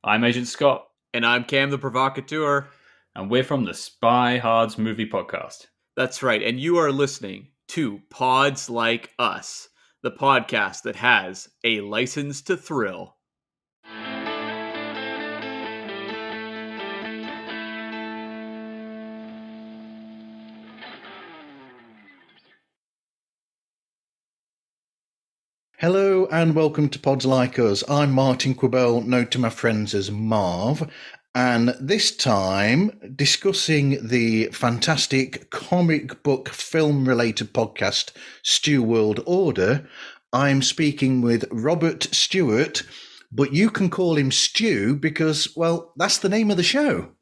I'm Agent Scott, And I'm Cam the Provocateur. and we're from the Spy Hards Movie Podcast. That's right. And you are listening to Pods Like Us, the podcast that has a license to thrill. Hello and welcome to Pods Like Us. I'm Martin Quibell, known to my friends as Marv, and this time discussing the fantastic comic book film-related podcast, Stew World Order. I'm speaking with Robert Stewart, but you can call him Stew because, well, that's the name of the show.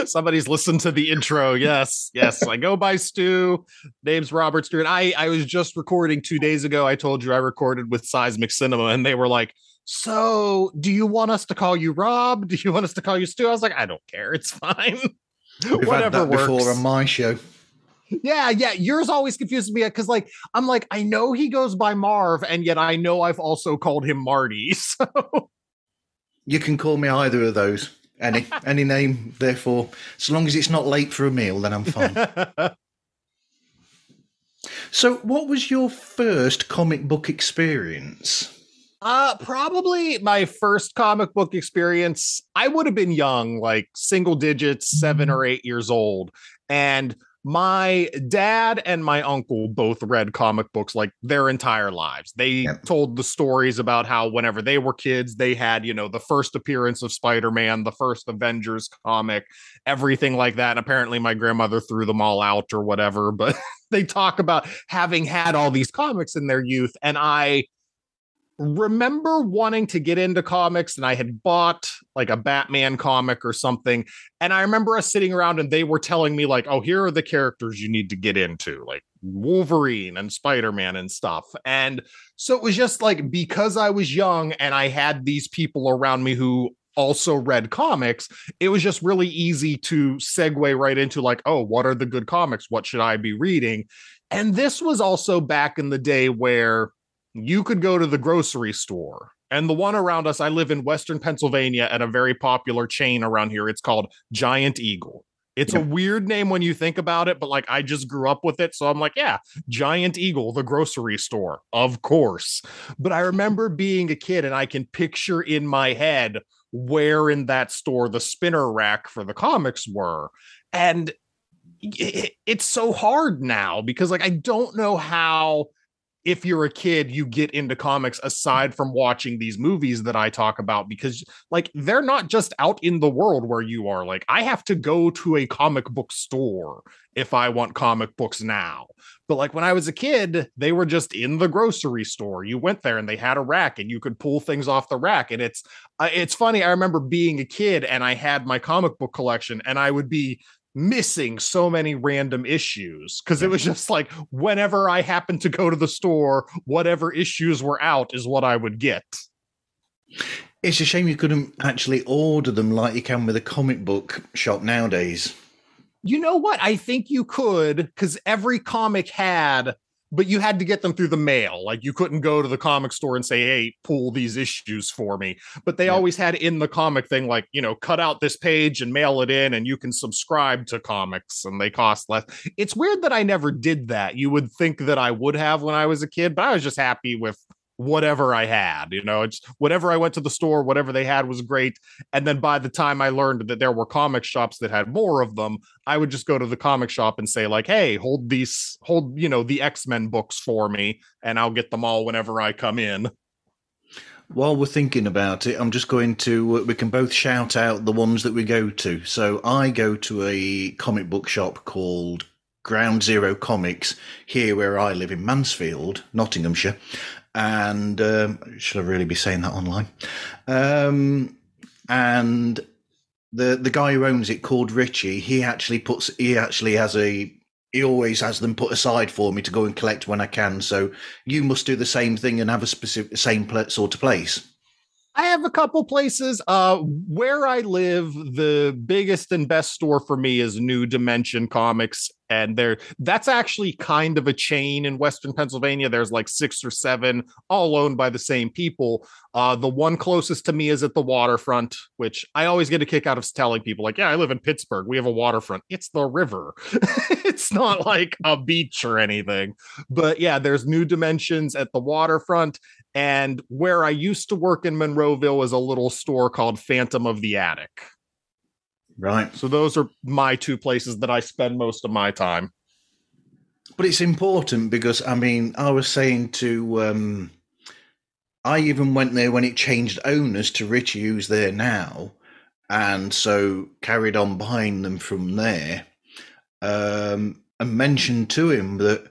Somebody's listened to the intro. Yes. I go by Stu. Name's Robert Stewart. I was just recording 2 days ago. I told you I recorded with Seismic Cinema, and they were like, so do you want us to call you Rob? Do you want us to call you Stu? I was like, I don't care. It's fine. We've Whatever had that works. before on my show. Yeah. Yours always confuses me because, I'm like, I know he goes by Marv, and yet I know I've also called him Marty. So You can call me either of those. Any name, therefore, so long as it's not late for a meal, then I'm fine. So, what was your first comic book experience? Probably my first comic book experience. I would have been young, like single digits, 7 or 8 years old. And my dad and my uncle both read comic books like their entire lives. They told the stories about how whenever they were kids, they had, the first appearance of Spider-Man, the first Avengers comic, everything like that. And apparently my grandmother threw them all out or whatever, but they talk about having had all these comics in their youth. And I remember wanting to get into comics, and I had bought like a Batman comic or something. And I remember us sitting around and they were telling me like, oh, here are the characters you need to get into, like Wolverine and Spider-Man and stuff. And so it was just like, because I was young and I had these people around me who also read comics, it was just really easy to segue right into like, oh, what are the good comics? What should I be reading? And this was also back in the day where you could go to the grocery store, and the one around us, I live in Western Pennsylvania at a very popular chain around here. It's called Giant Eagle. It's a weird name when you think about it, but like I just grew up with it. So I'm like, yeah, Giant Eagle, the grocery store, of course. But I remember being a kid and I can picture in my head where in that store the spinner rack for the comics were. And it's so hard now because like I don't know how, if you're a kid, you get into comics aside from watching these movies that I talk about, because like they're not just out in the world where you are. Like I have to go to a comic book store if I want comic books now. But like when I was a kid, they were just in the grocery store. You went there and they had a rack and you could pull things off the rack. And it's funny. I remember being a kid and I had my comic book collection and I would be missing so many random issues because it was just like whenever I happened to go to the store, whatever issues were out is what I would get. It's a shame you couldn't actually order them like you can with a comic book shop nowadays. You know what? I think you could, because every comic had, but you had to get them through the mail. Like you couldn't go to the comic store and say, hey, pull these issues for me. But they always had in the comic thing, like, cut out this page and mail it in and you can subscribe to comics and they cost less. It's weird that I never did that. You would think that I would have when I was a kid, but I was just happy with whatever I had, it's whatever I went to the store, whatever they had was great. And then by the time I learned that there were comic shops that had more of them, I would just go to the comic shop and say like, hey, hold the X-Men books for me and I'll get them all whenever I come in. While we're thinking about it, I'm just going to, we can both shout out the ones that we go to. So I go to a comic book shop called Ground Zero Comics here where I live in Mansfield, Nottinghamshire. And should I really be saying that online? And the guy who owns it, called Richie, he always has them put aside for me to go and collect when I can. So you must do the same thing and have a specific same sort of place. I have a couple places. Where I live, the biggest and best store for me is New Dimension Comics, and that's actually kind of a chain in Western Pennsylvania. There's like 6 or 7, all owned by the same people. The one closest to me is at the waterfront, which I always get a kick out of telling people, like, yeah, I live in Pittsburgh. We have a waterfront. It's the river. It's not like a beach or anything. But yeah, there's New Dimensions at the waterfront. And where I used to work in Monroeville is a little store called Phantom of the Attic. Right. So those are my two places that I spend most of my time. But it's important because, I mean, I was saying to, I even went there when it changed owners to Richie, who's there now, and so carried on buying them from there, and mentioned to him that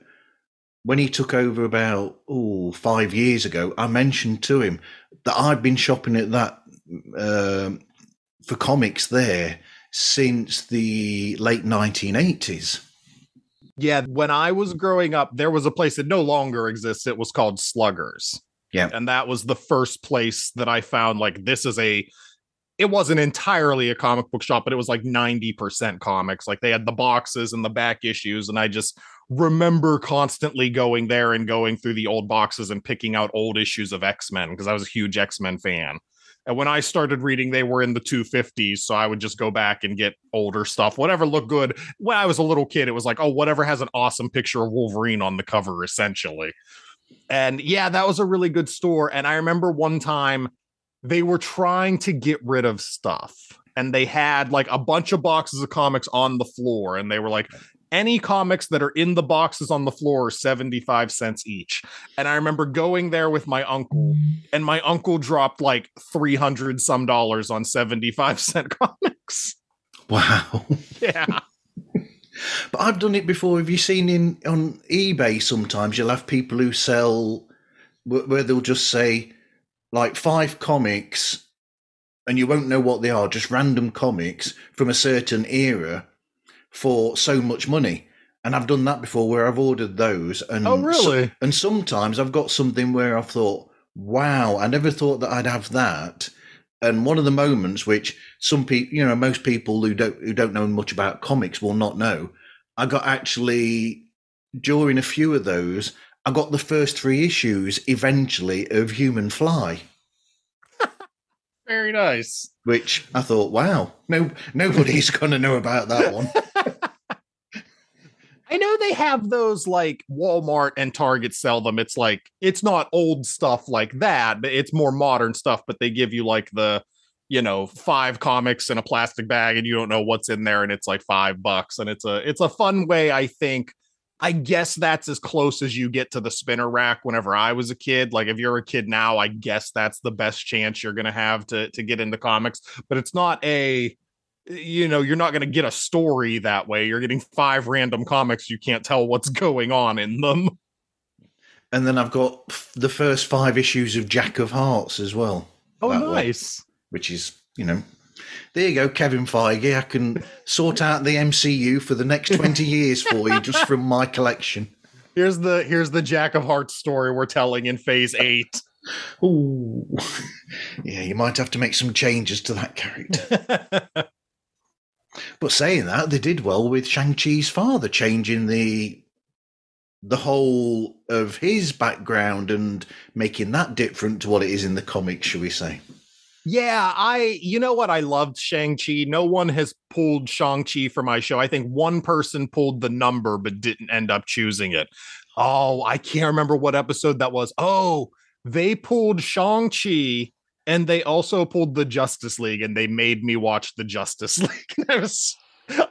when he took over about 5 years ago, I mentioned to him that I'd been shopping at that for comics there since the late 1980s. Yeah, when I was growing up, there was a place that no longer exists. It was called Sluggers. Yeah. And that was the first place that I found, like, it wasn't entirely a comic book shop, but it was like 90% comics. Like, they had the boxes and the back issues, and I just remember constantly going there and going through the old boxes and picking out old issues of X-Men because I was a huge X-Men fan. And when I started reading, they were in the 250s, so I would just go back and get older stuff, whatever looked good. When I was a little kid, it was like, oh, whatever has an awesome picture of Wolverine on the cover, essentially. And yeah, that was a really good store. And I remember one time they were trying to get rid of stuff, and they had like a bunch of boxes of comics on the floor, and they were like, any comics that are in the boxes on the floor are 75 cents each. And I remember going there with my uncle, and my uncle dropped like $300 some on 75-cent comics. Wow. Yeah. But I've done it before. Have you seen on eBay sometimes you'll have people who sell where they'll just say like 5 comics and you won't know what they are, just random comics from a certain era for so much money. And I've done that before where I've ordered those. And oh, really? And sometimes I've got something where I've thought, wow, I never thought that I'd have that. And one of the moments which some people, most people who don't know much about comics will not know, I got actually, during a few of those, I got the first 3 issues eventually of Human Fly. Very nice. Which I thought, wow, nobody's going to know about that one. I know they have those, like Walmart and Target sell them. It's like, it's not old stuff like that, but it's more modern stuff, but they give you like the, 5 comics in a plastic bag and you don't know what's in there. And it's like $5. And it's a fun way. I guess that's as close as you get to the spinner rack whenever I was a kid. Like, if you're a kid now, I guess that's the best chance you're going to have to get into comics, but it's not you're not going to get a story that way. You're getting 5 random comics. You can't tell what's going on in them. And then I've got the first 5 issues of Jack of Hearts as well. Oh, nice. Which is, there you go, Kevin Feige. I can sort out the MCU for the next 20 years for you just from my collection. Here's the Jack of Hearts story we're telling in Phase 8. Ooh. Yeah, you might have to make some changes to that character. But saying that, they did well with Shang-Chi's father, changing the whole of his background and making that different to what it is in the comics, shall we say. Yeah, you know what? I loved Shang-Chi. No one has pulled Shang-Chi for my show. I think one person pulled the number, but didn't end up choosing it. Oh, I can't remember what episode that was. Oh, they pulled Shang-Chi and they also pulled the Justice League, and they made me watch the Justice League.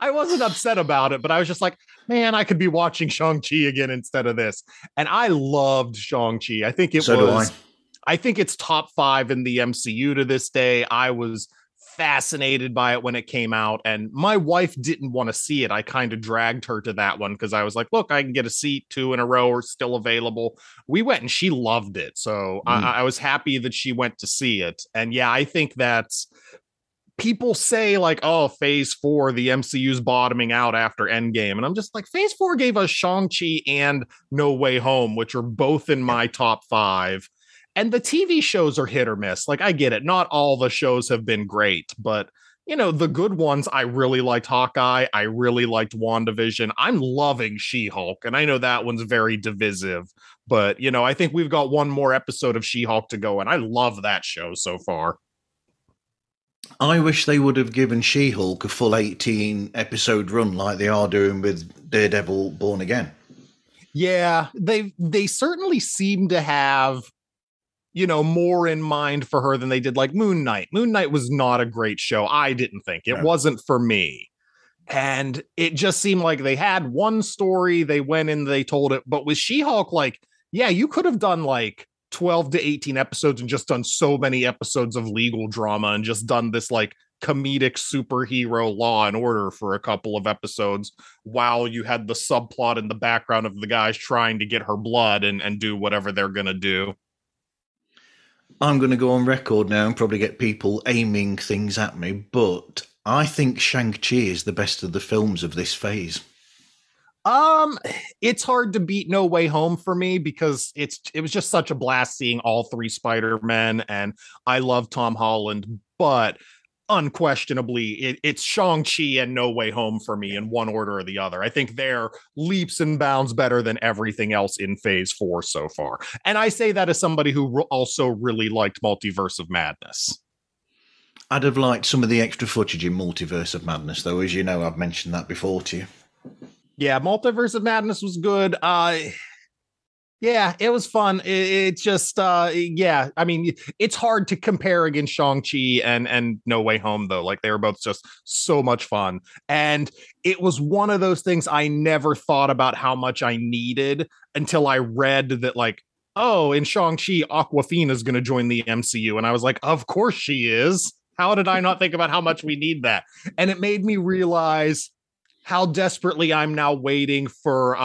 I wasn't upset about it, but I was just like, man, I could be watching Shang-Chi again instead of this. And I loved Shang-Chi. I think I think it's top 5 in the MCU to this day. I was fascinated by it when it came out, and my wife didn't want to see it. I kind of dragged her to that one because I was like, look, I can get a seat, 2 in a row are still available. We went and she loved it. So I was happy that she went to see it. And yeah, I think that's, people say like, oh, Phase 4, the MCU's bottoming out after Endgame. And I'm just like, Phase 4 gave us Shang-Chi and No Way Home, which are both in my top 5. And the TV shows are hit or miss. Like, I get it. Not all the shows have been great, but the good ones, I really liked Hawkeye. I really liked WandaVision. I'm loving She-Hulk, and I know that one's very divisive, but I think we've got one more episode of She-Hulk to go, and I love that show so far. I wish they would have given She-Hulk a full 18 episode run like they are doing with Daredevil Born Again. Yeah, they certainly seem to have more in mind for her than they did like Moon Knight. Moon Knight was not a great show. I didn't think it wasn't for me. And it just seemed like they had one story, they went in, they told it. But with She-Hulk, like, yeah, you could have done like 12 to 18 episodes and just done so many episodes of legal drama and just done this like comedic superhero Law and Order for a couple of episodes while you had the subplot in the background of the guys trying to get her blood and do whatever they're going to do. I'm going to go on record now and probably get people aiming things at me, but I think Shang-Chi is the best of the films of this phase. It's hard to beat No Way Home for me because it was just such a blast seeing all three Spider-Men, and I love Tom Holland, but unquestionably it's Shang-Chi and No Way Home for me in one order or the other. I think they're leaps and bounds better than everything else in phase 4 so far. And I say that as somebody who also really liked Multiverse of Madness. I'd have liked some of the extra footage in Multiverse of Madness, though. As you know, I've mentioned that before to you. Yeah, Multiverse of Madness was good. Yeah, it was fun. It just, yeah, I mean, it's hard to compare against Shang-Chi and No Way Home, though. Like, they were both just so much fun. And it was one of those things I never thought about how much I needed until I read that, like, oh, in Shang-Chi, Awkwafina is going to join the MCU. And I was like, of course she is. How did I not think about how much we need that? And it made me realize how desperately I'm now waiting for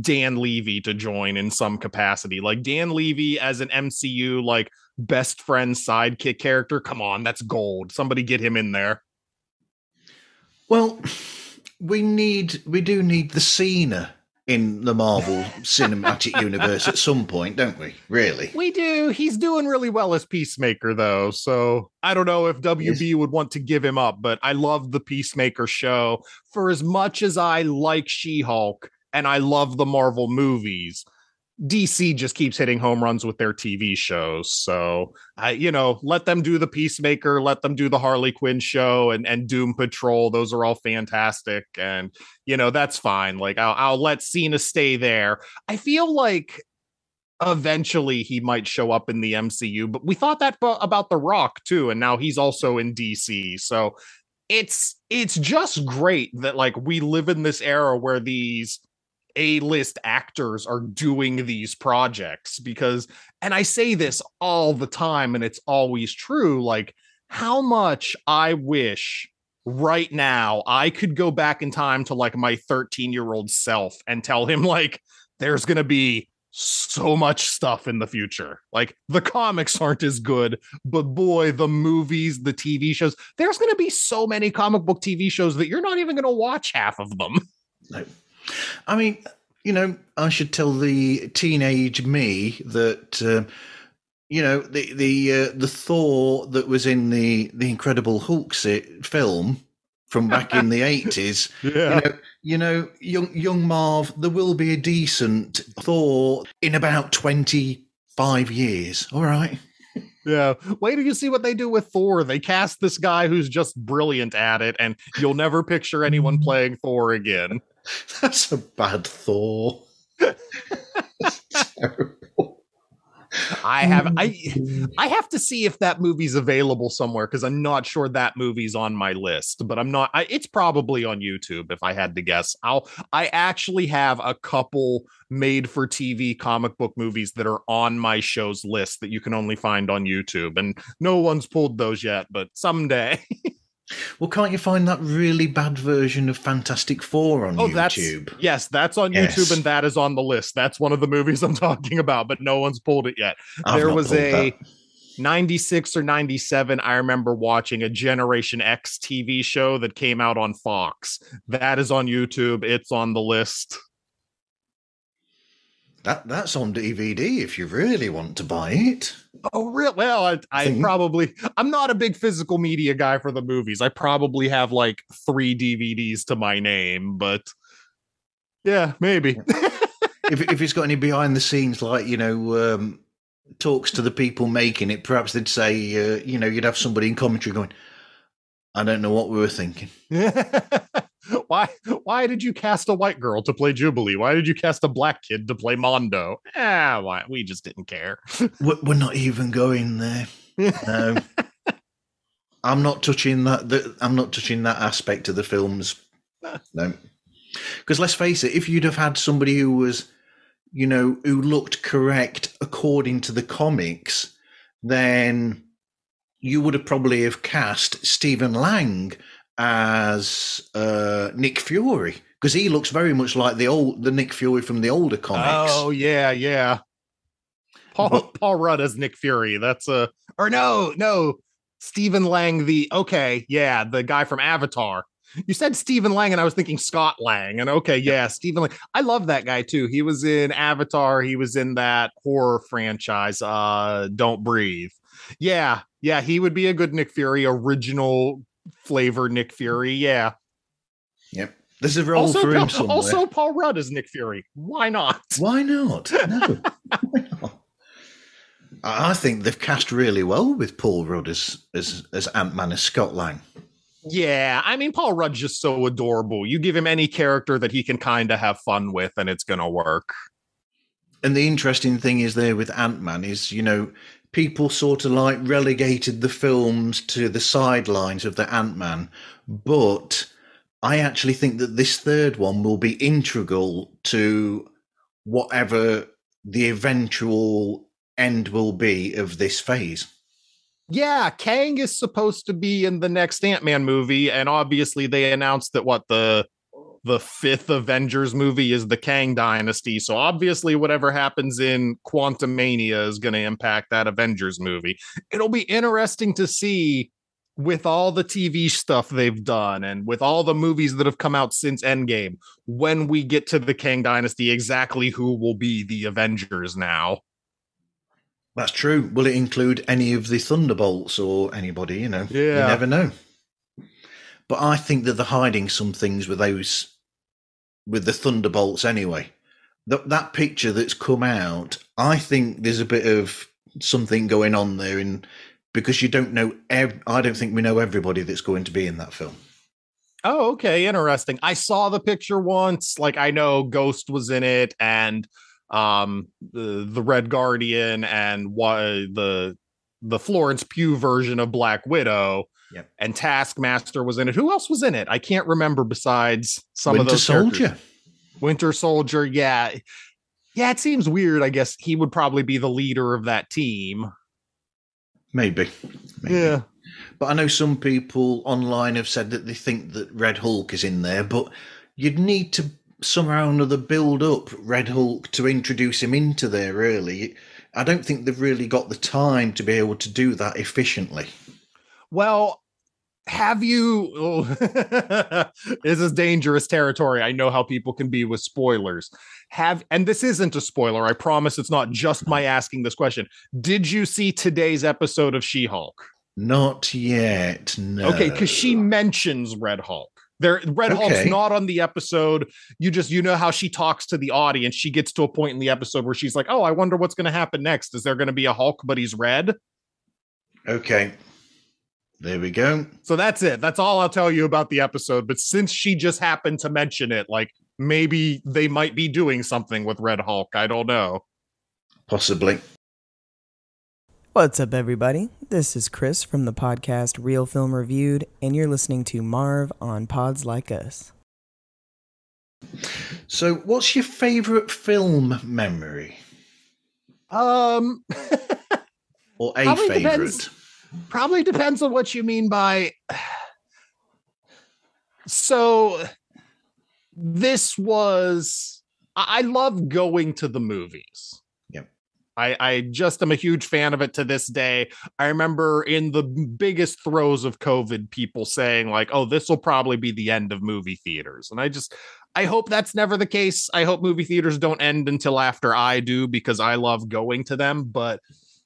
Dan Levy to join in some capacity. Like, Dan Levy as an MCU, like, best friend sidekick character. Come on, that's gold. Somebody get him in there. Well, we do need the Cena in the Marvel Cinematic Universe at some point, don't we? Really? We do. He's doing really well as Peacemaker, though. So I don't know if WB would want to give him up, but I love the Peacemaker show. For as much as I like She-Hulk and I love the Marvel movies, DC just keeps hitting home runs with their TV shows. So, let them do the Peacemaker, let them do the Harley Quinn show and Doom Patrol. Those are all fantastic. And, that's fine. Like, I'll let Cena stay there. I feel like eventually he might show up in the MCU, but we thought that about The Rock too. And now he's also in DC. So it's just great that, like, we live in this era where these A-list actors are doing these projects and I say this all the time and it's always true, like, how much I wish right now I could go back in time to, like, my 13-year-old self and tell him, like, there's going to be so much stuff in the future. Like, the comics aren't as good, but boy, the movies, the TV shows, there's going to be so many comic book TV shows that you're not even going to watch half of them. No. I mean, I should tell the teenage me that, the Thor that was in the Incredible Hulk film from back in the 80s, yeah. Young Marv, there will be a decent Thor in about 25 years. All right. Yeah. Wait till you see what they do with Thor. They cast this guy who's just brilliant at it, and you'll never picture anyone playing Thor again. That's a bad Thor. Terrible. I have to see if that movie's available somewhere because I'm not sure that movie's on my list, but it's probably on YouTube if I had to guess. I actually have a couple made for TV comic book movies that are on my show's list that you can only find on YouTube, and no one's pulled those yet, but someday. Well, can't you find that really bad version of Fantastic Four on YouTube? That's on YouTube, and that is on the list. That's one of the movies I'm talking about, but no one's pulled it yet. There was a 96 or 97, I remember watching a Generation X TV show that came out on Fox. That is on YouTube. It's on the list. That's on DVD if you really want to buy it. Oh, real? Well, I'm not a big physical media guy for the movies. I probably have like 3 DVDs to my name, but yeah, maybe. If it's got any behind the scenes, like, talks to the people making it, perhaps they'd say, you'd have somebody in commentary going, I don't know what we were thinking. Why did you cast a white girl to play Jubilee? Why did you cast a black kid to play Mondo? Why? We just didn't care. We're not even going there. No. I'm not touching that. I'm not touching that aspect of the films. No. Because let's face it, if you'd have had somebody who was, who looked correct according to the comics, then you would have probably have cast Stephen Lang as Nick Fury, because he looks very much like the Nick Fury from the older comics. Oh yeah. Paul Rudd as Nick Fury. That's no, Stephen Lang. The guy from Avatar. You said Stephen Lang, and I was thinking Scott Lang. And Stephen Lang. I love that guy too. He was in Avatar. He was in that horror franchise, Don't Breathe. Yeah, he would be a good Nick Fury, original flavor Nick Fury. Yeah. Yep. There's a role for him somewhere. Also, Paul Rudd is Nick Fury. Why not? Why not? No. Why not? I think they've cast really well with Paul Rudd as Ant-Man, as Scott Lang. Yeah, I mean, Paul Rudd's just so adorable. You give him any character that he can kind of have fun with, and it's going to work. And the interesting thing is there with Ant-Man is, people sort of like relegated the films to the sidelines of the Ant-Man. But I actually think that this third one will be integral to whatever the eventual end will be of this phase. Yeah, Kang is supposed to be in the next Ant-Man movie, and obviously they announced that the 5th Avengers movie is the Kang Dynasty. So obviously whatever happens in Quantumania is going to impact that Avengers movie. It'll be interesting to see, with all the TV stuff they've done and with all the movies that have come out since Endgame, when we get to the Kang Dynasty, exactly who will be the Avengers now. That's true. Will it include any of the Thunderbolts or anybody, You never know. But I think that they're hiding some things with the Thunderbolts anyway. That picture that's come out, I think there's a bit of something going on there, because you don't know. I don't think we know everybody that's going to be in that film. Oh, okay, interesting. I saw the picture once. Like, I know Ghost was in it, and the Red Guardian, and the Florence Pugh version of Black Widow. Yep. And Taskmaster was in it. Who else was in it? I can't remember besides some Winter of those Soldier. Characters. Winter Soldier, yeah. Yeah, it seems weird. I guess he would probably be the leader of that team. Maybe. Yeah. But I know some people online have said that they think that Red Hulk is in there, but you'd need to somehow or another build up Red Hulk to introduce him into there, really. I don't think they've really got the time to be able to do that efficiently. Well, have you... This is dangerous territory. I know how people can be with spoilers. And this isn't a spoiler. I promise it's not just my asking this question. Did you see today's episode of She-Hulk? Not yet, no. Okay, because she mentions Red Hulk. Hulk's not on the episode. You know how she talks to the audience. She gets to a point in the episode where she's like, oh, I wonder what's going to happen next. Is there going to be a Hulk, but he's red? Okay. There we go. So that's it. That's all I'll tell you about the episode. But since she just happened to mention it, like, maybe they might be doing something with Red Hulk. I don't know. Possibly. What's up, everybody? This is Chris from the podcast Real Film Reviewed, and you're listening to Marv on Pods Like Us. So, what's your favorite film memory? Or a favorite? Probably depends on what you mean by. So, this was. I love going to the movies. I just am a huge fan of it to this day. I remember in the biggest throes of COVID, people saying like, oh, this will probably be the end of movie theaters. And I hope that's never the case. I hope movie theaters don't end until after I do, because I love going to them. But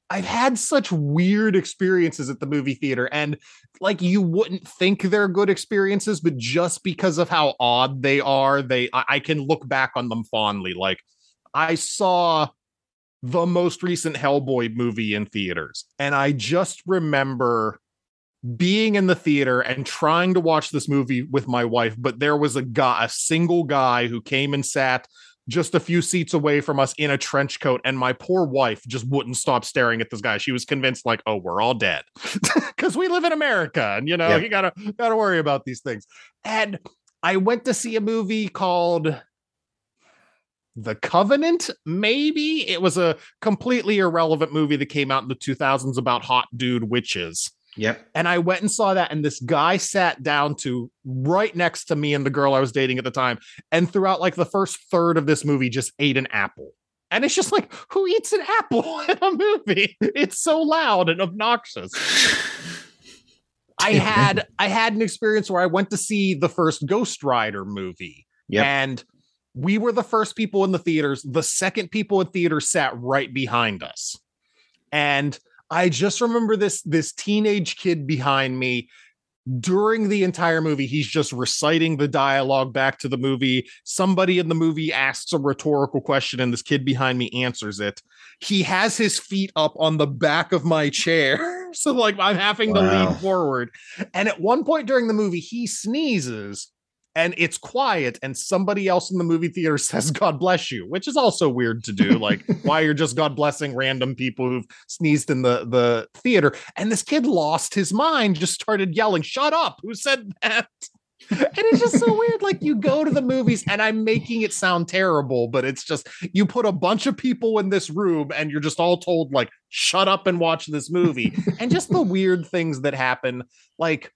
I've had such weird experiences at the movie theater, and like, you wouldn't think they're good experiences, but just because of how odd they are, I can look back on them fondly. Like, I saw the most recent Hellboy movie in theaters, and I just remember being in the theater and trying to watch this movie with my wife, but there was a single guy who came and sat just a few seats away from us in a trench coat, and my poor wife just wouldn't stop staring at this guy. She was convinced, like, oh, we're all dead because we live in America, and you gotta worry about these things. And I went to see a movie called The Covenant, maybe. It was a completely irrelevant movie that came out in the 2000s about hot dude witches. Yep. And I went and saw that, and this guy sat down to right next to me and the girl I was dating at the time, and throughout like the first third of this movie just ate an apple. And it's just like, who eats an apple in a movie? It's so loud and obnoxious. I had an experience where I went to see the first Ghost Rider movie. Yep. And we were the first people in the theaters. The second people in theaters sat right behind us. And I just remember this teenage kid behind me. During the entire movie, he's just reciting the dialogue back to the movie. Somebody in the movie asks a rhetorical question, and this kid behind me answers it. He has his feet up on the back of my chair. So like, I'm having to lean forward. And at one point during the movie, he sneezes, and it's quiet, and somebody else in the movie theater says, "God bless you," which is also weird to do. Like, why you're just God blessing random people who've sneezed in the theater. And this kid lost his mind, just started yelling, "Shut up, who said that?" And it's just so weird. Like, you go to the movies, and I'm making it sound terrible, but it's just, you put a bunch of people in this room, and you're just all told, like, shut up and watch this movie. And just the weird things that happen. Like,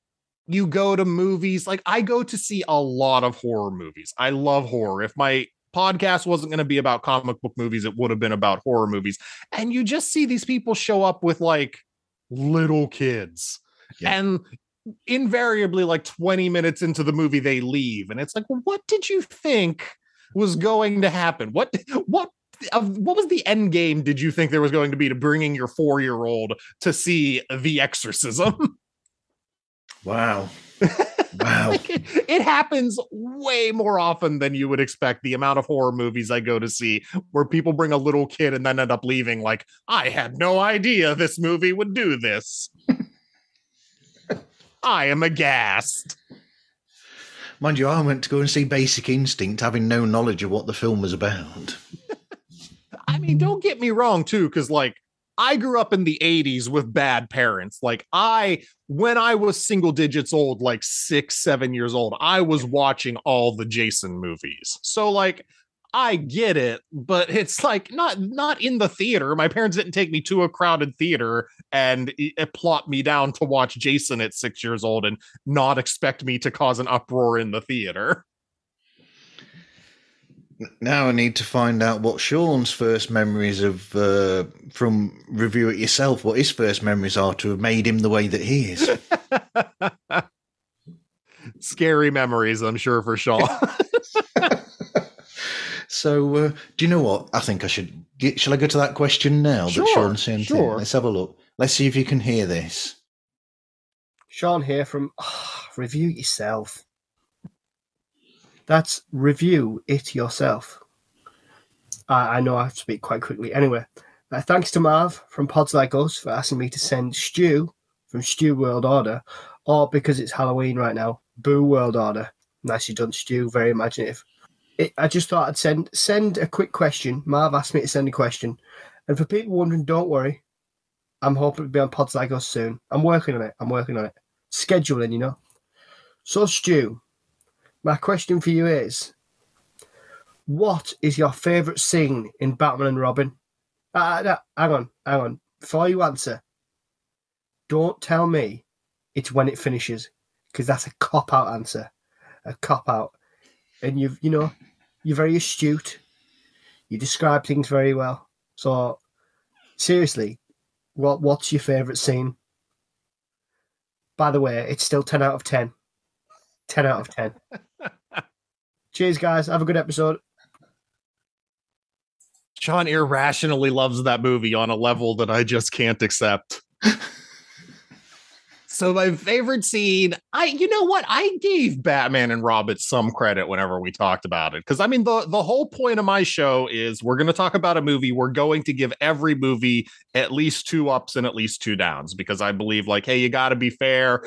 you go to movies, like I go to see a lot of horror movies. I love horror. If my podcast wasn't going to be about comic book movies, it would have been about horror movies. And you just see these people show up with like little kids. Yeah. And invariably, like 20 minutes into the movie, they leave. And it's like, well, what did you think was going to happen? What was the end game did you think there was going to be to bringing your 4-year-old to see The Exorcism? Wow. Wow. Like it happens way more often than you would expect. The amount of horror movies I go to see where people bring a little kid and then end up leaving like, I had no idea this movie would do this. I am aghast. Mind you, I went to go and see Basic Instinct having no knowledge of what the film was about. I mean, don't get me wrong too, because like, I grew up in the 80s with bad parents. Like when I was single digits old, like 6, 7 years old, I was watching all the Jason movies. So like, I get it, but it's like not in the theater. My parents didn't take me to a crowded theater and plop me down to watch Jason at 6 years old and not expect me to cause an uproar in the theater. Now I need to find out what Sean's first memories of, from Review It Yourself, what his first memories are to have made him the way that he is. Scary memories, I'm sure, for Sean. So, do you know what? I think I should... Shall I go to that question now that Sean sent in? Let's have a look. Let's see if you can hear this. Sean here from Review It Yourself. That's Review It Yourself. I know I have to speak quite quickly. Anyway, thanks to Marv from Pods Like Us for asking me to send Stu from Stew World Order, or because it's Halloween right now, Boo World Order. Nicely done, Stu. Very imaginative. I just thought I'd send a quick question. Marv asked me to send a question. And for people wondering, don't worry. I'm hoping to be on Pods Like Us soon. I'm working on it. Scheduling, you know. So, Stu, my question for you is, what is your favourite scene in Batman and Robin? Hang on. Before you answer, don't tell me it's when it finishes, because that's a cop-out answer. A cop-out. And you're very astute. You describe things very well. So, seriously, what's your favourite scene? By the way, it's still 10 out of 10. 10 out of 10. Cheers, guys. Have a good episode. Sean irrationally loves that movie on a level that I just can't accept. So my favorite scene, you know what? I gave Batman and Robin some credit whenever we talked about it. Because I mean, the whole point of my show is we're going to talk about a movie. We're going to give every movie at least 2 ups and at least 2 downs, because I believe, like, hey, you got to be fair.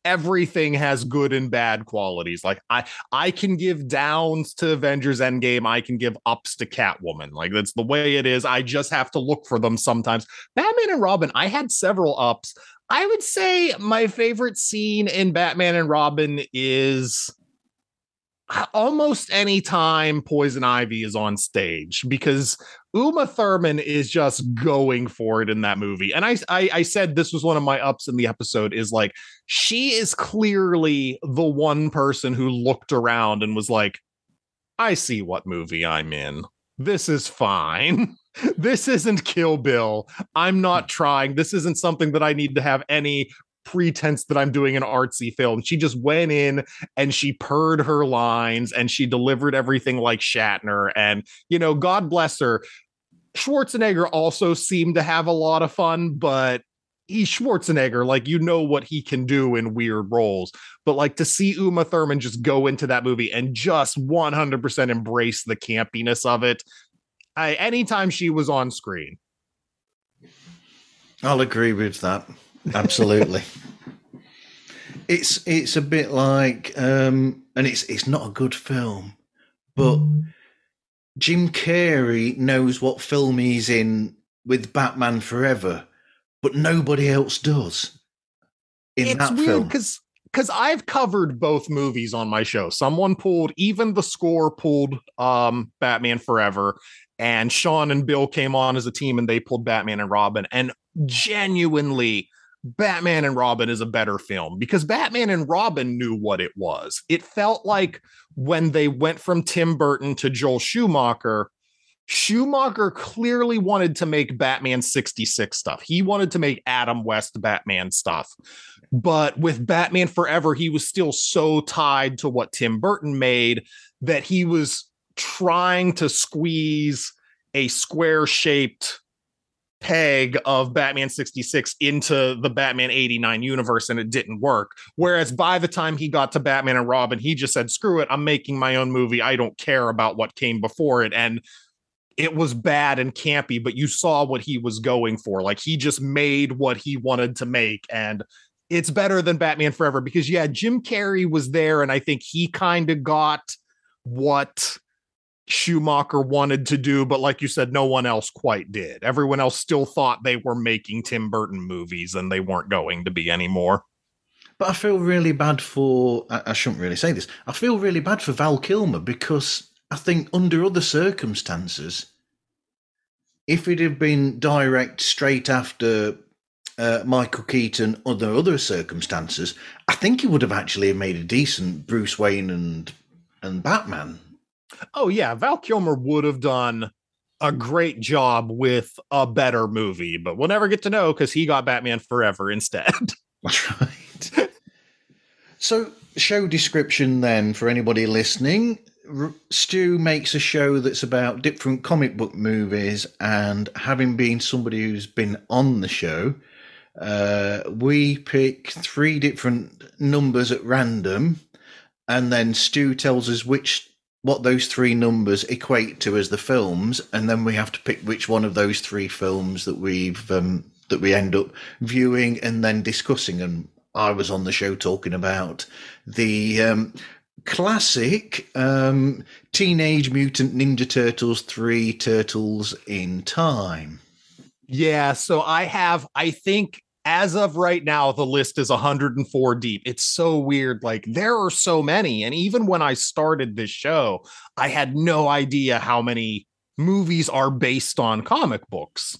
Everything has good and bad qualities. Like I can give downs to Avengers Endgame. I can give ups to Catwoman. Like, that's the way it is. I just have to look for them sometimes. Batman and Robin, I had several ups. I would say my favorite scene in Batman and Robin is almost any time Poison Ivy is on stage, because Uma Thurman is just going for it in that movie. And I said this was one of my ups in the episode, is like, she is clearly the one person who looked around and was like, I see what movie I'm in. This is fine. This isn't Kill Bill. I'm not trying. This isn't something that I need to have any pretense that I'm doing an artsy film. She just went in and she purred her lines and she delivered everything like Shatner. And, you know, God bless her. Schwarzenegger also seemed to have a lot of fun, but he's Schwarzenegger. Like, you know what he can do in weird roles. But like, to see Uma Thurman just go into that movie and just 100% embrace the campiness of it, anytime she was on screen. I'll agree with that. Absolutely. It's a bit like, and it's not a good film, but Jim Carrey knows what film he's in with Batman Forever, but nobody else does in that film. Because I've covered both movies on my show. Someone pulled, even the score pulled Batman Forever, and Sean and Bill came on as a team and they pulled Batman and Robin. And genuinely, Batman and Robin is a better film, because Batman and Robin knew what it was. It felt like when they went from Tim Burton to Joel Schumacher, Schumacher clearly wanted to make Batman 66 stuff. He wanted to make Adam West Batman stuff. But with Batman Forever, he was still so tied to what Tim Burton made that he was trying to squeeze a square-shaped peg of Batman 66 into the Batman 89 universe, and it didn't work. Whereas by the time he got to Batman and Robin, he just said, screw it, I'm making my own movie. I don't care about what came before it. And it was bad and campy, but you saw what he was going for. Like, he just made what he wanted to make. And it's better than Batman Forever, because yeah, Jim Carrey was there, and I think he kind of got what Schumacher wanted to do, but like you said, no one else quite did. Everyone else still thought they were making Tim Burton movies, and they weren't going to be anymore. But I feel really bad for, I shouldn't really say this, I feel really bad for Val Kilmer, because I think under other circumstances, if it had been direct straight after Michael Keaton, under other circumstances, I think he would have actually made a decent Bruce Wayne and Batman. Oh yeah, Val Kilmer would have done a great job with a better movie, but we'll never get to know, because he got Batman Forever instead. That's right. So, show description then for anybody listening. Stu makes a show that's about different comic book movies, and having been somebody who's been on the show, we pick 3 different numbers at random, and then Stu tells us what those 3 numbers equate to as the films, and then we have to pick which one of those 3 films that we end up viewing and then discussing. And I was on the show talking about the classic Teenage Mutant Ninja Turtles 3 Turtles in Time. Yeah, so I think as of right now, the list is 104 deep. It's so weird. Like, there are so many. And even when I started this show, I had no idea how many movies are based on comic books.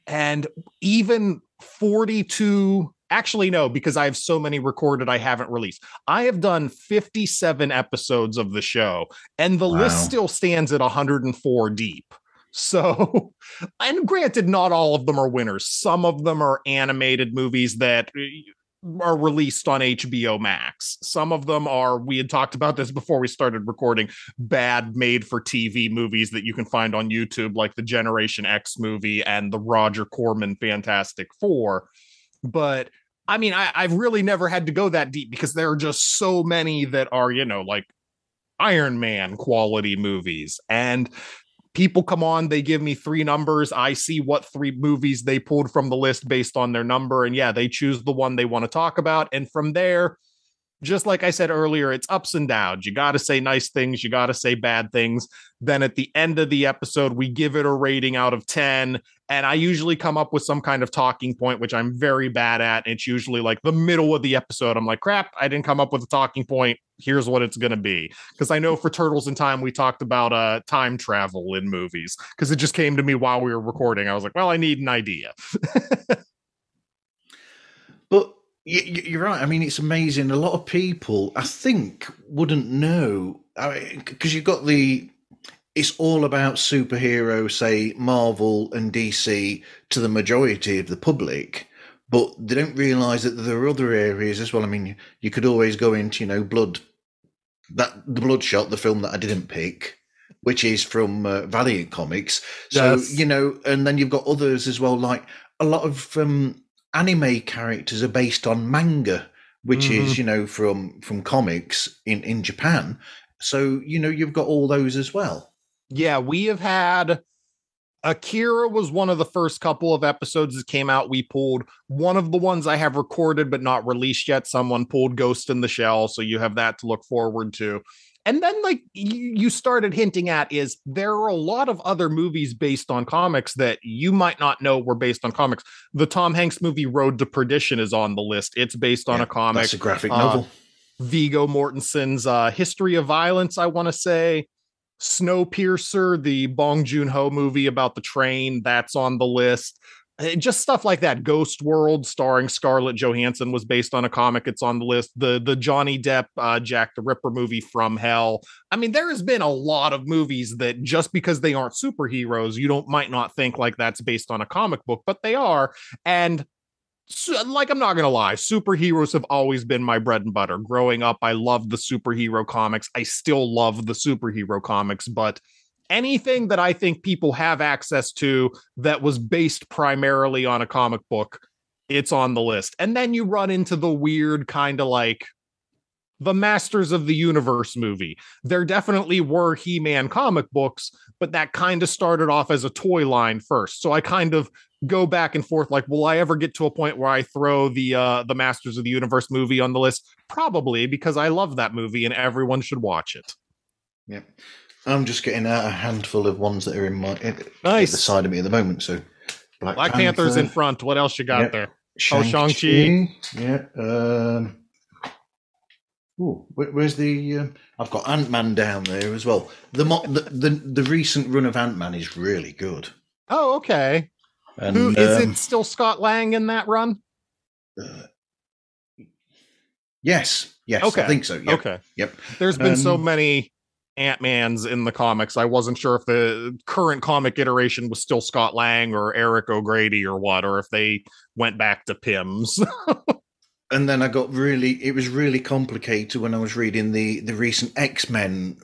And even 42, actually, no, because I have so many recorded I haven't released. I have done 57 episodes of the show, and the list still stands at 104 deep. So, and granted, not all of them are winners. Some of them are animated movies that are released on HBO Max. Some of them are, we had talked about this before we started recording, bad made for TV movies that you can find on YouTube, like the Generation X movie and the Roger Corman Fantastic Four. But I mean, I've really never had to go that deep because there are just so many that are, you know, like Iron Man quality movies. And people come on, they give me 3 numbers. I see what 3 movies they pulled from the list based on their number. And yeah, they choose the one they want to talk about. And from there, just like I said earlier, it's ups and downs. You got to say nice things. You got to say bad things. Then at the end of the episode, we give it a rating out of 10. And I usually come up with some kind of talking point, which I'm very bad at. It's usually like the middle of the episode. I'm like, crap, I didn't come up with a talking point. Here's what it's going to be. Because I know for Turtles in Time, we talked about time travel in movies. Because it just came to me while we were recording. I was like, well, I need an idea. But you're right. I mean, it's amazing. A lot of people, I think, wouldn't know. Because you've got it's all about superheroes, say Marvel and DC, to the majority of the public, but they don't realise that there are other areas as well. I mean, you could always go into, the Bloodshot, the film that I didn't pick, which is from Valiant Comics. So, Yes. And then you've got others as well, like a lot of anime characters are based on manga, which is, from comics in Japan. So, you've got all those as well. Yeah, we have had Akira was one of the first couple of episodes that came out. We pulled one of the ones I have recorded but not released yet. Someone pulled Ghost in the Shell, so you have that to look forward to. And then, like you started hinting at, is there are a lot of other movies based on comics that you might not know were based on comics. The Tom Hanks movie Road to Perdition is on the list. It's based on a comic. That's a graphic novel. Viggo Mortensen's History of Violence, I want to say. Snowpiercer, the Bong Joon-ho movie about the train, that's on the list. Just stuff like that. Ghost World, starring Scarlett Johansson, was based on a comic. It's on the list. The Johnny Depp Jack the Ripper movie From Hell. I mean, there has been a lot of movies that just because they aren't superheroes, you might not think like that's based on a comic book, but they are. And like, I'm not gonna lie, superheroes have always been my bread and butter. Growing up, I loved the superhero comics. I still love the superhero comics, but anything that I think people have access to that was based primarily on a comic book, it's on the list. And then you run into the weird kind of like the Masters of the Universe movie. There definitely were He-Man comic books, but that kind of started off as a toy line first. So I kind of go back and forth, like, will I ever get to a point where I throw the Masters of the Universe movie on the list? Probably, because I love that movie and everyone should watch it. Yeah, I'm just getting out a handful of ones that are in my at Nice. the side of me at the moment. So Black Panther's in front. What else you got there? Shang-Chi. Shang-Chi. Yeah. Where's the? I've got Ant-Man down there as well. The recent run of Ant-Man is really good. Oh, okay. And, Who is it? Still Scott Lang in that run? Yes. Okay. I think so. Yep. Okay. Yep. There's been so many Ant-Mans in the comics. I wasn't sure if the current comic iteration was still Scott Lang or Eric O'Grady or what, or if they went back to Pims. And then it was really complicated when I was reading the recent X-Men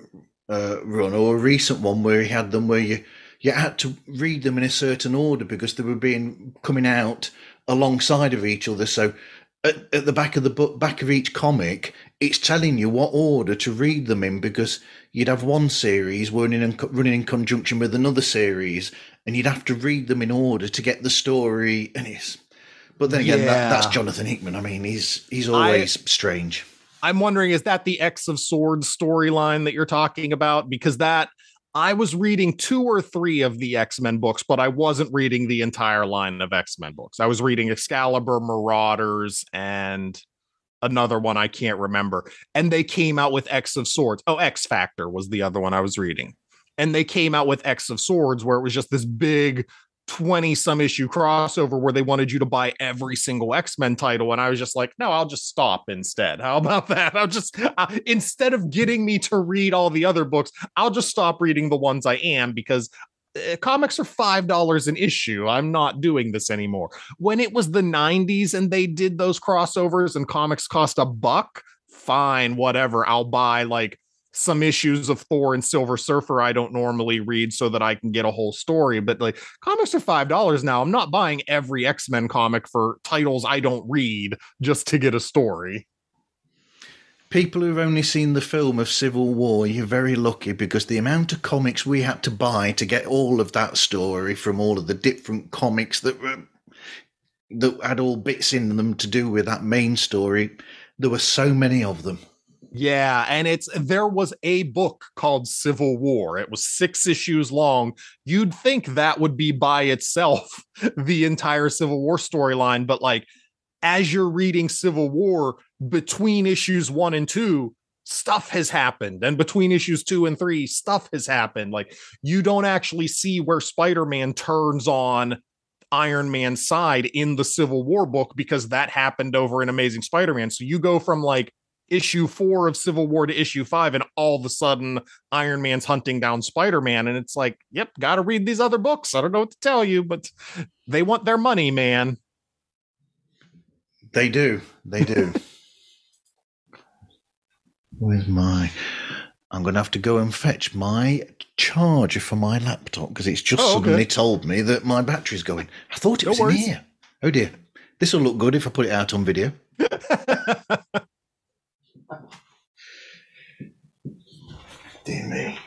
run, or a recent one where he had them where you had to read them in a certain order because they were coming out alongside of each other. So at the back of the book, back of each comic, it's telling you what order to read them in, because you'd have one series running in conjunction with another series, and you'd have to read them in order to get the story. But then again, that's Jonathan Hickman. I mean, he's always strange. I'm wondering, is that the X of Swords storyline that you're talking about? Because I was reading 2 or 3 of the X-Men books, but I wasn't reading the entire line of X-Men books. I was reading Excalibur, Marauders, and another one I can't remember. And they came out with X of Swords. Oh, X Factor was the other one I was reading. And they came out with X of Swords, where it was just this big 20-some issue crossover where they wanted you to buy every single X-Men title. And I was just like, no, I'll just stop instead. How about that? I'll just, instead of getting me to read all the other books, I'll just stop reading the ones I am, because comics are $5 an issue. I'm not doing this anymore. When it was the 90s and they did those crossovers and comics cost $1, fine, whatever. I'll buy like some issues of Thor and Silver Surfer I don't normally read so that I can get a whole story. But like comics are $5 now. I'm not buying every X-Men comic for titles I don't read just to get a story. People who've only seen the film of Civil War, you're very lucky, because the amount of comics we had to buy to get all of that story from all of the different comics that had all bits in them to do with that main story, there were so many of them. Yeah, and there was a book called Civil War. It was 6 issues long. You'd think that would be by itself the entire Civil War storyline, but like as you're reading Civil War, between issues 1 and 2, stuff has happened, and between issues 2 and 3, stuff has happened. Like you don't actually see where Spider-Man turns on Iron Man's side in the Civil War book because that happened over in Amazing Spider-Man. So you go from like issue 4 of Civil War to issue 5, and all of a sudden Iron Man's hunting down Spider-Man, and it's like, yep, gotta read these other books. I don't know what to tell you, but they want their money, man. They do. I'm going to have to go and fetch my charger for my laptop because it's just suddenly told me that my battery's going. I thought it was in here. Oh dear. This will look good if I put it out on video. Dear me.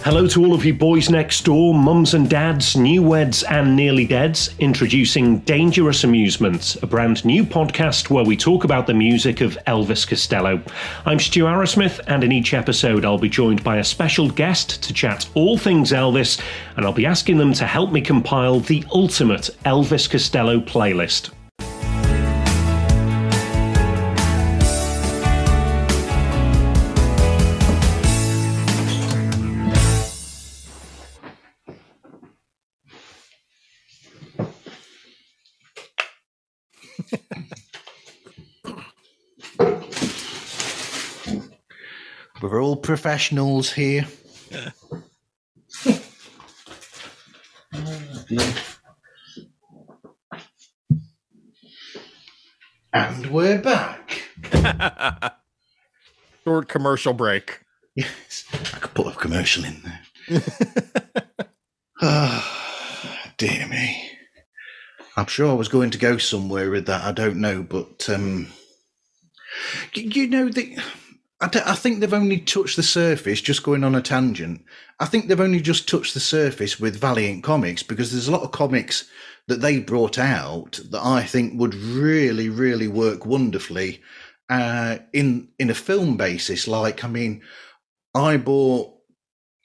Hello to all of you boys next door, mums and dads, new weds and nearly deads. Introducing Dangerous Amusements, a brand new podcast where we talk about the music of Elvis Costello. I'm Stu Arrowsmith, and in each episode I'll be joined by a special guest to chat all things Elvis, and I'll be asking them to help me compile the ultimate Elvis Costello playlist. We're all professionals here. And we're back. Short commercial break. Yes, I could put a commercial in there. Oh, dear me. I'm sure I was going to go somewhere with that. I don't know, but you know, I think they've only touched the surface, just going on a tangent. I think they've only just touched the surface with Valiant Comics, because there's a lot of comics that they brought out that I think would really, really work wonderfully in a film basis. Like, I mean, I bought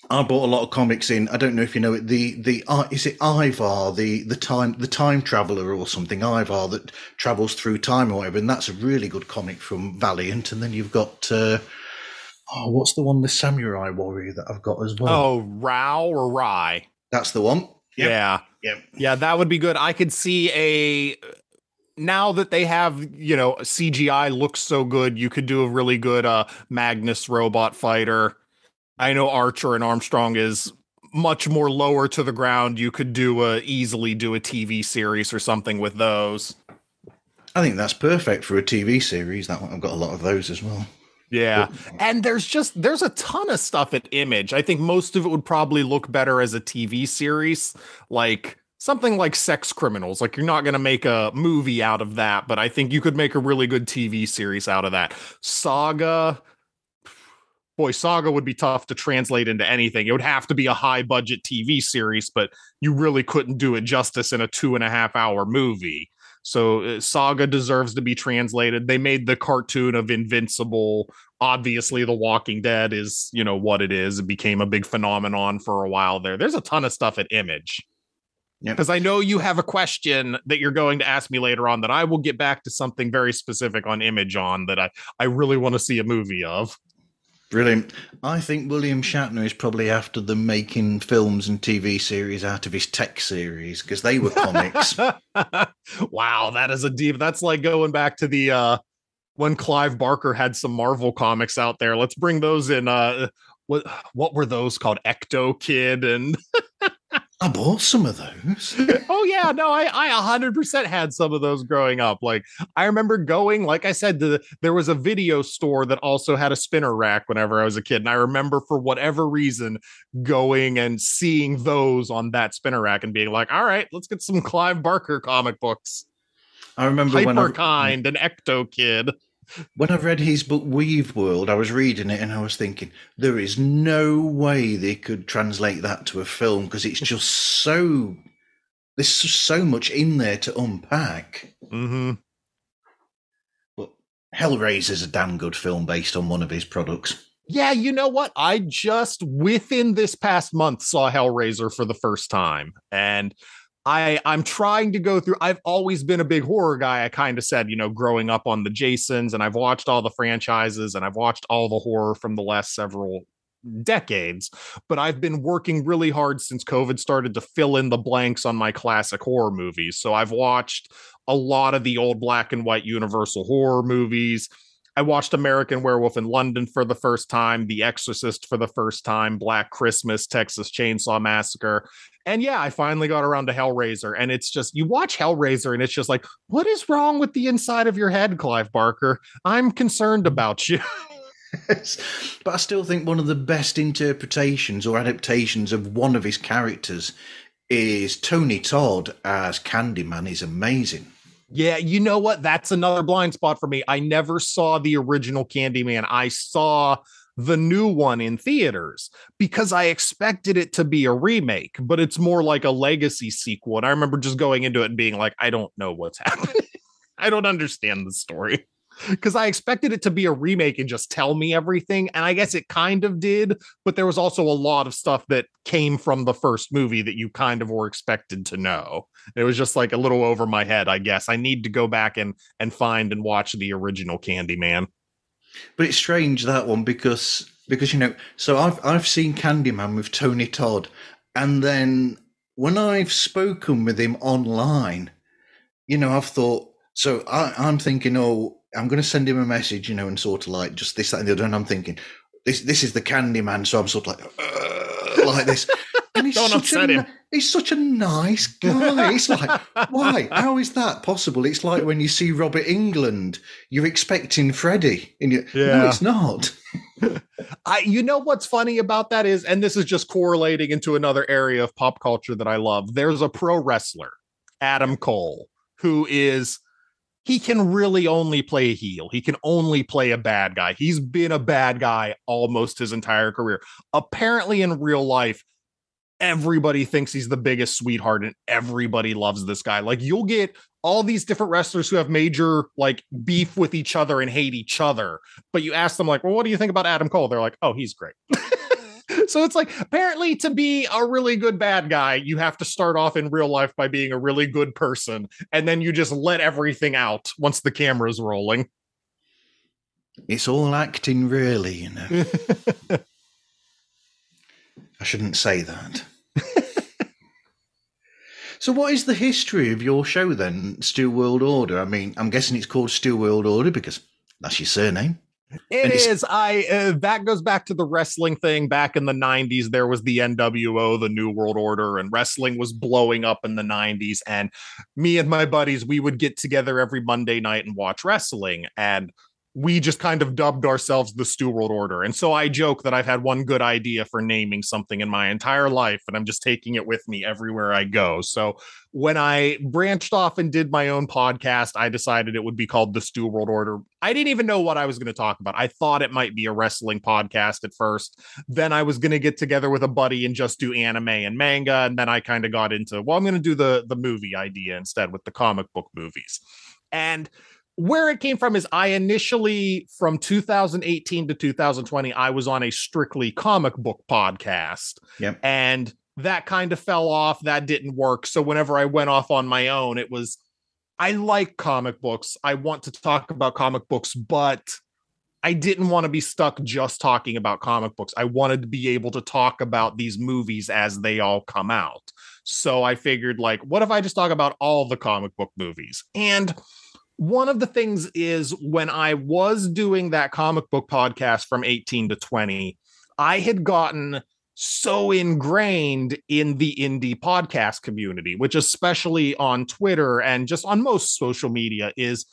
a lot of comics in. I don't know if you know it. Is it Ivar, the time traveler or something? Ivar that travels through time or whatever, and that's a really good comic from Valiant. And then you've got what's the one, the samurai warrior that I've got as well? Oh, Rao or Rai? That's the one. Yep. Yeah, that would be good. I could see now that they have, CGI looks so good, you could do a really good Magnus robot fighter. I know Archer and Armstrong is much more lower to the ground. You could easily do a TV series or something with those. I think that's perfect for a TV series. That one, I've got a lot of those as well. Yeah. And there's a ton of stuff at Image. I think most of it would probably look better as a TV series, like something like Sex Criminals. Like, you're not going to make a movie out of that, but I think you could make a really good TV series out of that. Saga would be tough to translate into anything. It would have to be a high budget TV series, but you really couldn't do it justice in a 2.5 hour movie. So Saga deserves to be translated. They made the cartoon of Invincible. Obviously, The Walking Dead is, what it is. It became a big phenomenon for a while there. There's a ton of stuff at Image. Because I know you have a question that you're going to ask me later on that I will get back to something very specific on Image on that I really want to see a movie of. Brilliant. I think William Shatner is probably after them making films and TV series out of his tech series because they were comics. Wow, that is a deep. That's like going back to the when Clive Barker had some Marvel comics out there. Let's bring those in. What were those called? Ecto Kid and I bought some of those. oh yeah, no, I 100% had some of those growing up. Like I remember going, like I said, there was a video store that also had a spinner rack whenever I was a kid, and I remember for whatever reason going and seeing those on that spinner rack and being like, all right, let's get some Clive Barker comic books. I remember Hyperkind and Ecto Kid. When I read his book Weave World, I was reading it and I was thinking, there is no way they could translate that to a film because it's just there's so much in there to unpack. Mm-hmm. But Hellraiser's a damn good film based on one of his products. Yeah, you know what? I just within this past month saw Hellraiser for the first time, and I'm trying to go through. I've always been a big horror guy. I kind of said, growing up on the Jasons, and I've watched all the franchises and I've watched all the horror from the last several decades. But I've been working really hard since COVID started to fill in the blanks on my classic horror movies. So I've watched a lot of the old black and white Universal horror movies. I watched American Werewolf in London for the first time, The Exorcist for the first time, Black Christmas, Texas Chainsaw Massacre. And yeah, I finally got around to Hellraiser. And it's just, you watch Hellraiser and it's just like, what is wrong with the inside of your head, Clive Barker? I'm concerned about you. But I still think one of the best interpretations or adaptations of one of his characters is Tony Todd as Candyman is amazing. Yeah, you know what? That's another blind spot for me. I never saw the original Candyman. I saw the new one in theaters because I expected it to be a remake, but it's more like a legacy sequel. And I remember just going into it and being like, I don't know what's happening. I don't understand the story. Because I expected it to be a remake and just tell me everything. And I guess it kind of did, but there was also a lot of stuff that came from the first movie that you kind of were expected to know. It was just like a little over my head, I guess. I need to go back and find and watch the original Candyman. But it's strange, that one, because so I've seen Candyman with Tony Todd, and then when I've spoken with him online, I've thought, so I'm thinking, I'm going to send him a message, and sort of like just this, that, and the other. And I'm thinking, this is the Candyman. So I'm sort of like this. And he's Don't upset him. He's such a nice guy. It's like, why? How is that possible? It's like when you see Robert Englund, you're expecting Freddy. No, it's not. You know what's funny about that is, and this is just correlating into another area of pop culture that I love. There's a pro wrestler, Adam Cole, who is... he can really only play a heel. He can only play a bad guy. He's been a bad guy almost his entire career. Apparently in real life, everybody thinks he's the biggest sweetheart and everybody loves this guy. Like you'll get all these different wrestlers who have major like beef with each other and hate each other. But you ask them like, well, what do you think about Adam Cole? They're like, oh, he's great. So it's like, apparently to be a really good bad guy, you have to start off in real life by being a really good person. And then you just let everything out once the camera's rolling. It's all acting, really, I shouldn't say that. So what is the history of your show then, Stew World Order? I mean, I'm guessing it's called Stew World Order because that's your surname. It is. That goes back to the wrestling thing. Back in the 90s, there was the NWO, the New World Order, and wrestling was blowing up in the 90s. And me and my buddies, we would get together every Monday night and watch wrestling. And we just kind of dubbed ourselves the Stew World Order. And so I joke that I've had one good idea for naming something in my entire life, and I'm just taking it with me everywhere I go. So when I branched off and did my own podcast, I decided it would be called the Stew World Order. I didn't even know what I was going to talk about. I thought it might be a wrestling podcast at first. Then I was going to get together with a buddy and just do anime and manga. And then I kind of got into, well, I'm going to do the movie idea instead with the comic book movies. And where it came from is I initially, from 2018 to 2020, I was on a strictly comic book podcast. Yep. And that kind of fell off. That didn't work. So whenever I went off on my own, it was, I like comic books. I want to talk about comic books, but I didn't want to be stuck just talking about comic books. I wanted to be able to talk about these movies as they all come out. So I figured, like, what if I just talk about all the comic book movies? And one of the things is, when I was doing that comic book podcast from 18 to 20, I had gotten so ingrained in the indie podcast community, which especially on Twitter and just on most social media is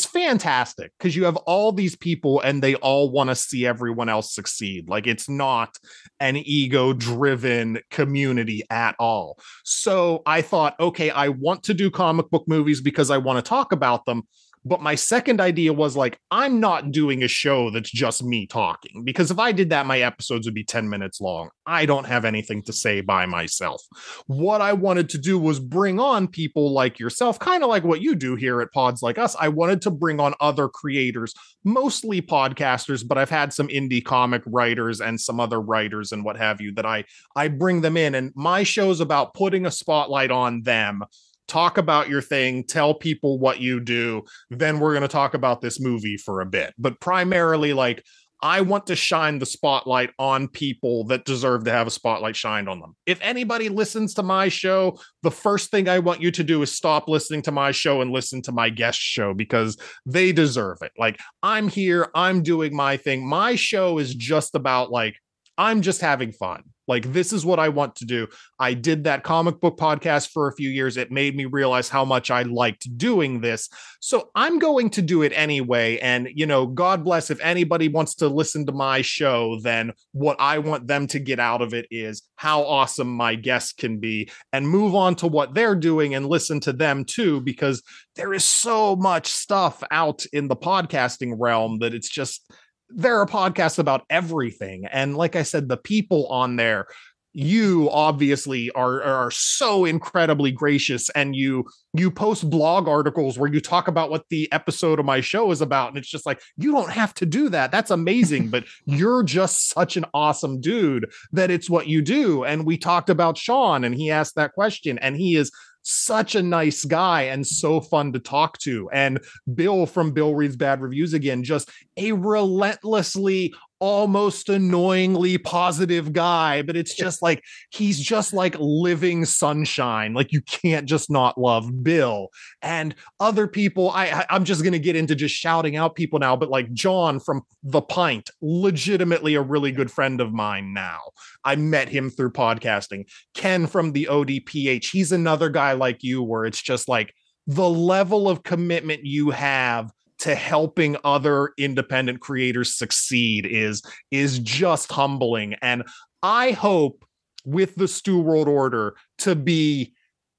fantastic, because you have all these people and they all want to see everyone else succeed. Like, it's not an ego driven community at all. So I thought, okay, I want to do comic book movies because I want to talk about them. But my second idea was, like, I'm not doing a show that's just me talking, because if I did that, my episodes would be 10 minutes long. I don't have anything to say by myself. What I wanted to do was bring on people like yourself, kind of like what you do here at Pods Like Us. I wanted to bring on other creators, mostly podcasters, but I've had some indie comic writers and some other writers and what have you that I bring them in. And my show's about putting a spotlight on them. Talk about your thing, tell people what you do, then we're going to talk about this movie for a bit. But primarily, like, I want to shine the spotlight on people that deserve to have a spotlight shined on them. If anybody listens to my show, the first thing I want you to do is stop listening to my show and listen to my guest show, because they deserve it. Like, I'm here, I'm doing my thing. My show is just about, like, I'm just having fun. Like, this is what I want to do. I did that comic book podcast for a few years. It made me realize how much I liked doing this. So I'm going to do it anyway. And, you know, God bless, if anybody wants to listen to my show, then what I want them to get out of it is how awesome my guests can be, and move on to what they're doing and listen to them too, because there is so much stuff out in the podcasting realm that it's just, there are podcasts about everything. And like I said, the people on there, you obviously are so incredibly gracious, and you post blog articles where you talk about what the episode of my show is about. And it's just like, you don't have to do that. That's amazing. But you're just such an awesome dude that it's what you do. And we talked about Sean, and he asked that question, and he is such a nice guy and so fun to talk to. And Bill from Bill Reads Bad Reviews, again, just a relentlessly, almost annoyingly positive guy. But it's just like, he's just like living sunshine. Like, you can't just not love Bill. And other people, I'm just going to get into just shouting out people now, but like John from The Pint, legitimately a really good friend of mine now. I met him through podcasting. Ken from the ODPH, he's another guy like you, where it's just like, the level of commitment you have to helping other independent creators succeed is just humbling. And I hope with the Stu World Order to be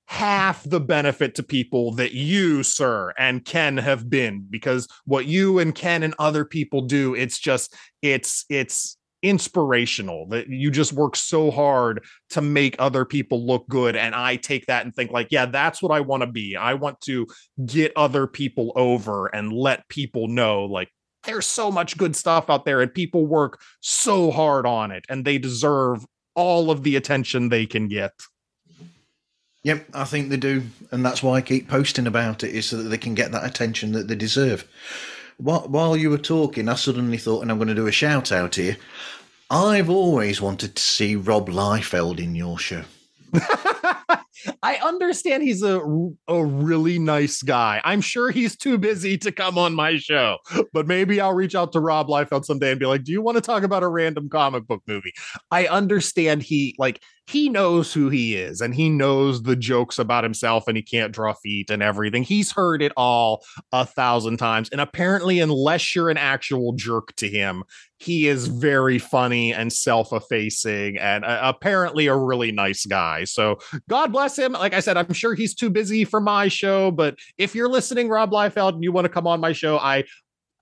half the benefit to people that you, sir, and Ken have been, because what you and Ken and other people do, it's just, it's inspirational. That you just work so hard to make other people look good. And I take that and think, like, yeah, that's what I want to be. I want to get other people over and let people know, like, there's so much good stuff out there and people work so hard on it, and they deserve all of the attention they can get. Yep, I think they do. And that's why I keep posting about it, is so that they can get that attention that they deserve. While you were talking, I suddenly thought, and I'm going to do a shout out here, I've always wanted to see Rob Liefeld in your show. I understand he's a really nice guy. I'm sure he's too busy to come on my show, but maybe I'll reach out to Rob Liefeld someday and be like, do you want to talk about a random comic book movie? I understand he knows who he is, and he knows the jokes about himself, and he can't draw feet and everything. He's heard it all 1,000 times. And apparently, unless you're an actual jerk to him, he is very funny and self-effacing, and apparently a really nice guy. So God bless him. Like I said, I'm sure he's too busy for my show, but if you're listening, Rob Liefeld, and you want to come on my show, I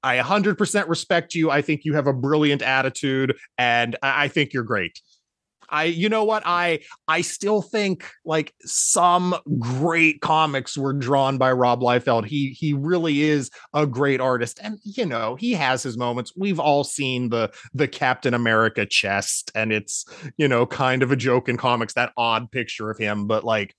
100% respect you. I think you have a brilliant attitude, and I think you're great. You know what? I still think, like, some great comics were drawn by Rob Liefeld. He really is a great artist. And, you know, he has his moments. We've all seen the Captain America chest, and it's, you know, kind of a joke in comics, that odd picture of him. But, like,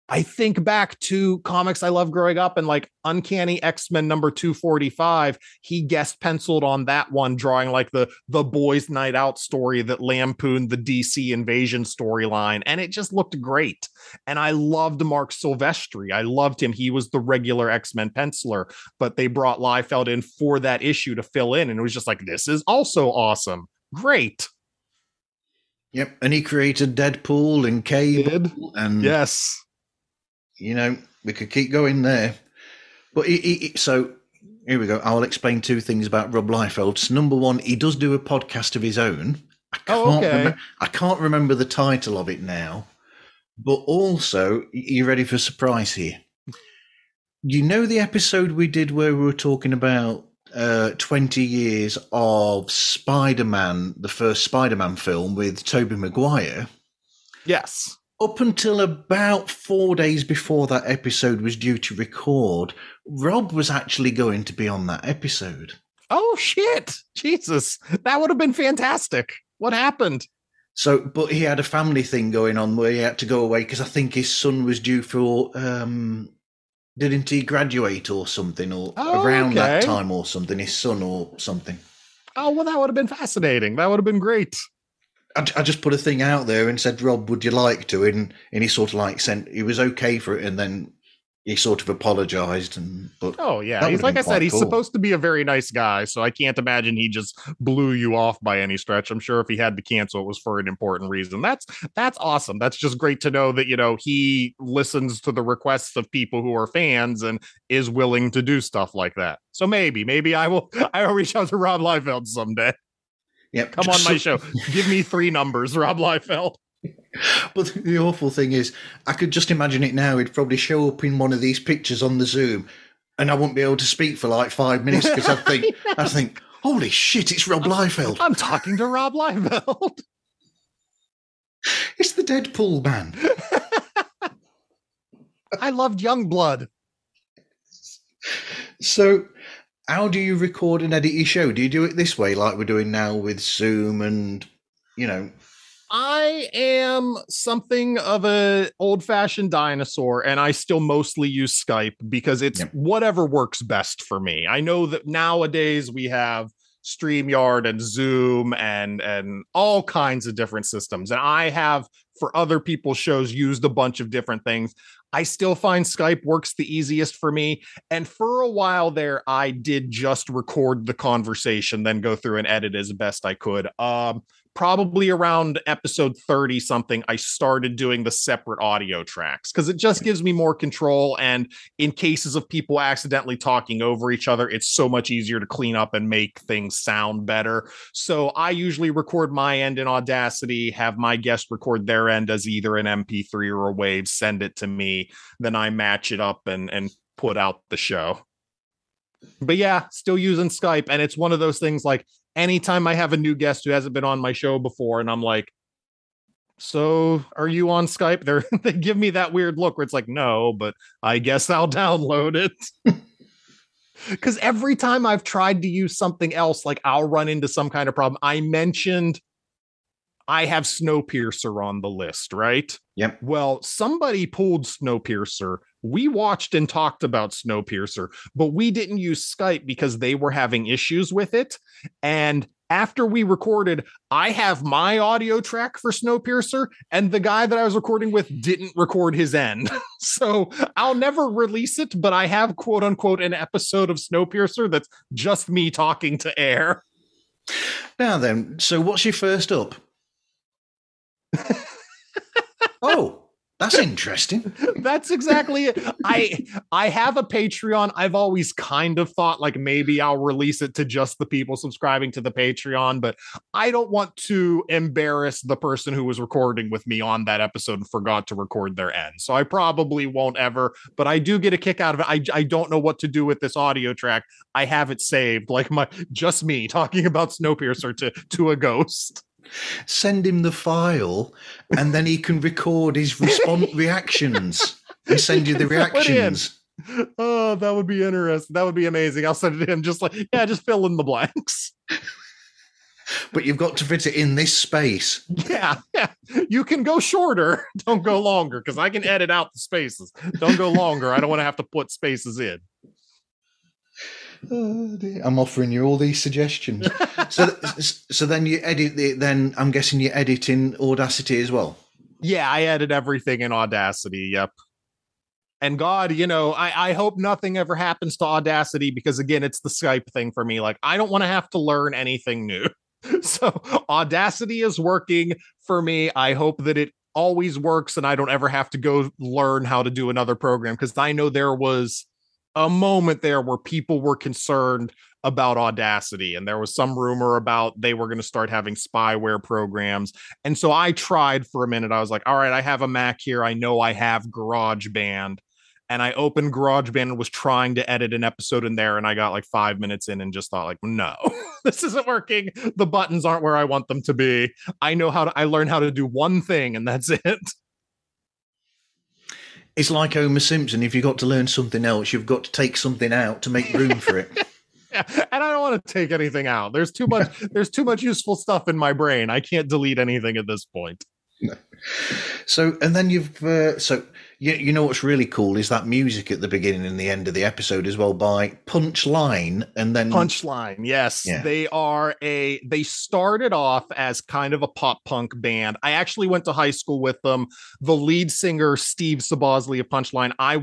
I think back to comics I loved growing up, and like Uncanny X-Men number 245, he guest penciled on that one, drawing like the Boys Night Out story that lampooned the DC Invasion storyline, and it just looked great. And I loved Mark Silvestri. I loved him. He was the regular X-Men penciler, but they brought Liefeld in for that issue to fill in, and it was just like, this is also awesome. Great. Yep, and he created Deadpool and Cable, and yes. You know, we could keep going there. But so here we go. I'll explain two things about Rob Liefeld. So number one, he does do a podcast of his own. I can't remember the title of it now. But also, you ready for a surprise here? You know the episode we did where we were talking about 20 years of Spider-Man, the first Spider-Man film with Tobey Maguire? Yes. Up until about 4 days before that episode was due to record, Rob was actually going to be on that episode. Oh, shit. Jesus. That would have been fantastic. What happened? So, but he had a family thing going on where he had to go away because I think his son was due for, didn't he graduate or something, or around that time or something, his son or something. Oh, well, that would have been fascinating. That would have been great. I just put a thing out there and said, Rob, would you like to? And he sort of like he was okay for it. And then he sort of apologized. He's like I said, he's supposed to be a very nice guy. So I can't imagine he just blew you off by any stretch. I'm sure if he had to cancel, it was for an important reason. That's awesome. That's just great to know that, you know, he listens to the requests of people who are fans and is willing to do stuff like that. So maybe I'll reach out to Rob Liefeld someday. Yep. Come on my show. Give me 3 numbers, Rob Liefeld. But the awful thing is, I could just imagine it now. He'd probably show up in one of these pictures on the Zoom, and I wouldn't be able to speak for like 5 minutes because I think, holy shit, it's Rob Liefeld. I'm talking to Rob Liefeld. It's the Deadpool man. I loved Youngblood. So, how do you record and edit your show? Do you do it this way, like we're doing now with Zoom and, you know? I am something of a old-fashioned dinosaur, and I still mostly use Skype because it's whatever works best for me. I know that nowadays we have StreamYard and Zoom and all kinds of different systems, and I have, for other people's shows, used a bunch of different things. I still find Skype works the easiest for me. And for a while there, I did just record the conversation, then go through and edit as best I could. Probably around episode 30 something, I started doing the separate audio tracks because it just gives me more control. And in cases of people accidentally talking over each other, it's so much easier to clean up and make things sound better. So I usually record my end in Audacity, have my guest record their end as either an MP3 or a WAV, send it to me. Then I match it up and put out the show. But yeah, still using Skype. And it's one of those things like, anytime I have a new guest who hasn't been on my show before, and I'm like, so are you on Skype? They give me that weird look where it's like, no, but I guess I'll download it. Because every time I've tried to use something else, like I'll run into some kind of problem. I mentioned I have Snowpiercer on the list, right? Yep. Well, somebody pulled Snowpiercer. We watched and talked about Snowpiercer, but we didn't use Skype because they were having issues with it. And after we recorded, I have my audio track for Snowpiercer, and the guy that I was recording with didn't record his end. So I'll never release it, but I have, quote unquote, an episode of Snowpiercer that's just me talking to air. Now then, so what's your first up? Oh, that's interesting. That's exactly it. I have a Patreon. I've always kind of thought like maybe I'll release it to just the people subscribing to the Patreon, but I don't want to embarrass the person who was recording with me on that episode and forgot to record their end. So I probably won't ever, but I do get a kick out of it. I don't know what to do with this audio track. I have it saved, like just me talking about Snowpiercer to a ghost. Send him the file, and then he can record his reactions and send you the reactions. Oh, that would be interesting. That would be amazing. I'll send it to him just fill in the blanks. But you've got to fit it in this space. Yeah. You can go shorter. Don't go longer, because I can edit out the spaces. Don't go longer. I don't want to have to put spaces in. Oh, dear. I'm offering you all these suggestions. So then you edit then I'm guessing you edit in Audacity as well. Yeah, I edit everything in Audacity. Yep. And God, I hope nothing ever happens to Audacity, because again, it's the Skype thing for me. Like, I don't want to have to learn anything new. So Audacity is working for me. I hope that it always works and I don't ever have to go learn how to do another program, because I know there was a moment there where people were concerned about Audacity, and there was some rumor about they were going to start having spyware programs. And so I tried for a minute. I was like, all right, I have a Mac here. I know I have GarageBand. And I opened GarageBand and was trying to edit an episode in there. And I got like 5 minutes in and just thought, like, no, this isn't working. The buttons aren't where I want them to be. I learned how to do one thing, and that's it. It's like Homer Simpson. If you've got to learn something else, you've got to take something out to make room for it. Yeah, and I don't want to take anything out. There's too much useful stuff in my brain. I can't delete anything at this point. No. So, and then you've you know what's really cool is that music at the beginning and the end of the episode as well, by Punchline. And then Punchline, yes. Yeah. They started off as kind of a pop punk band. I actually went to high school with them. The lead singer, Steve Sabosley of Punchline, I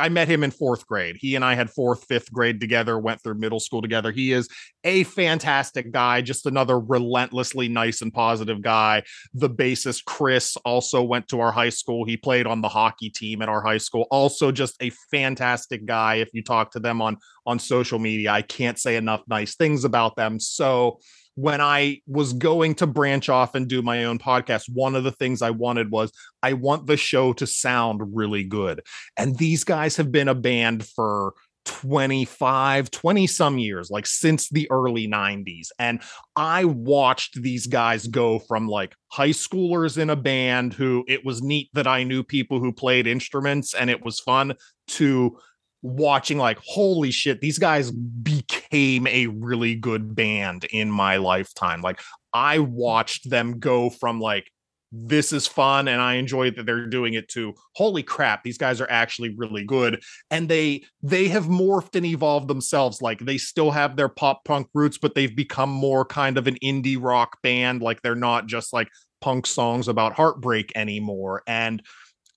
met him in 4th grade. He and I had 4th, 5th grade together, went through middle school together. He is a fantastic guy, just another relentlessly nice and positive guy. The bassist, Chris, also went to our high school. He played on the hockey team at our high school. Also just a fantastic guy. If you talk to them on social media, I can't say enough nice things about them. So when I was going to branch off and do my own podcast, one of the things I wanted was I want the show to sound really good. And these guys have been a band for 20 some years, like since the early 90s. And I watched these guys go from like high schoolers in a band who it was neat that I knew people who played instruments and it was fun, to watching like, holy shit, these guys became a really good band in my lifetime. Like, I watched them go from like, this is fun and I enjoy that they're doing it, to holy crap, these guys are actually really good. And they have morphed and evolved themselves. Like, they still have their pop punk roots, but they've become more kind of an indie rock band. Like, they're not just like punk songs about heartbreak anymore. And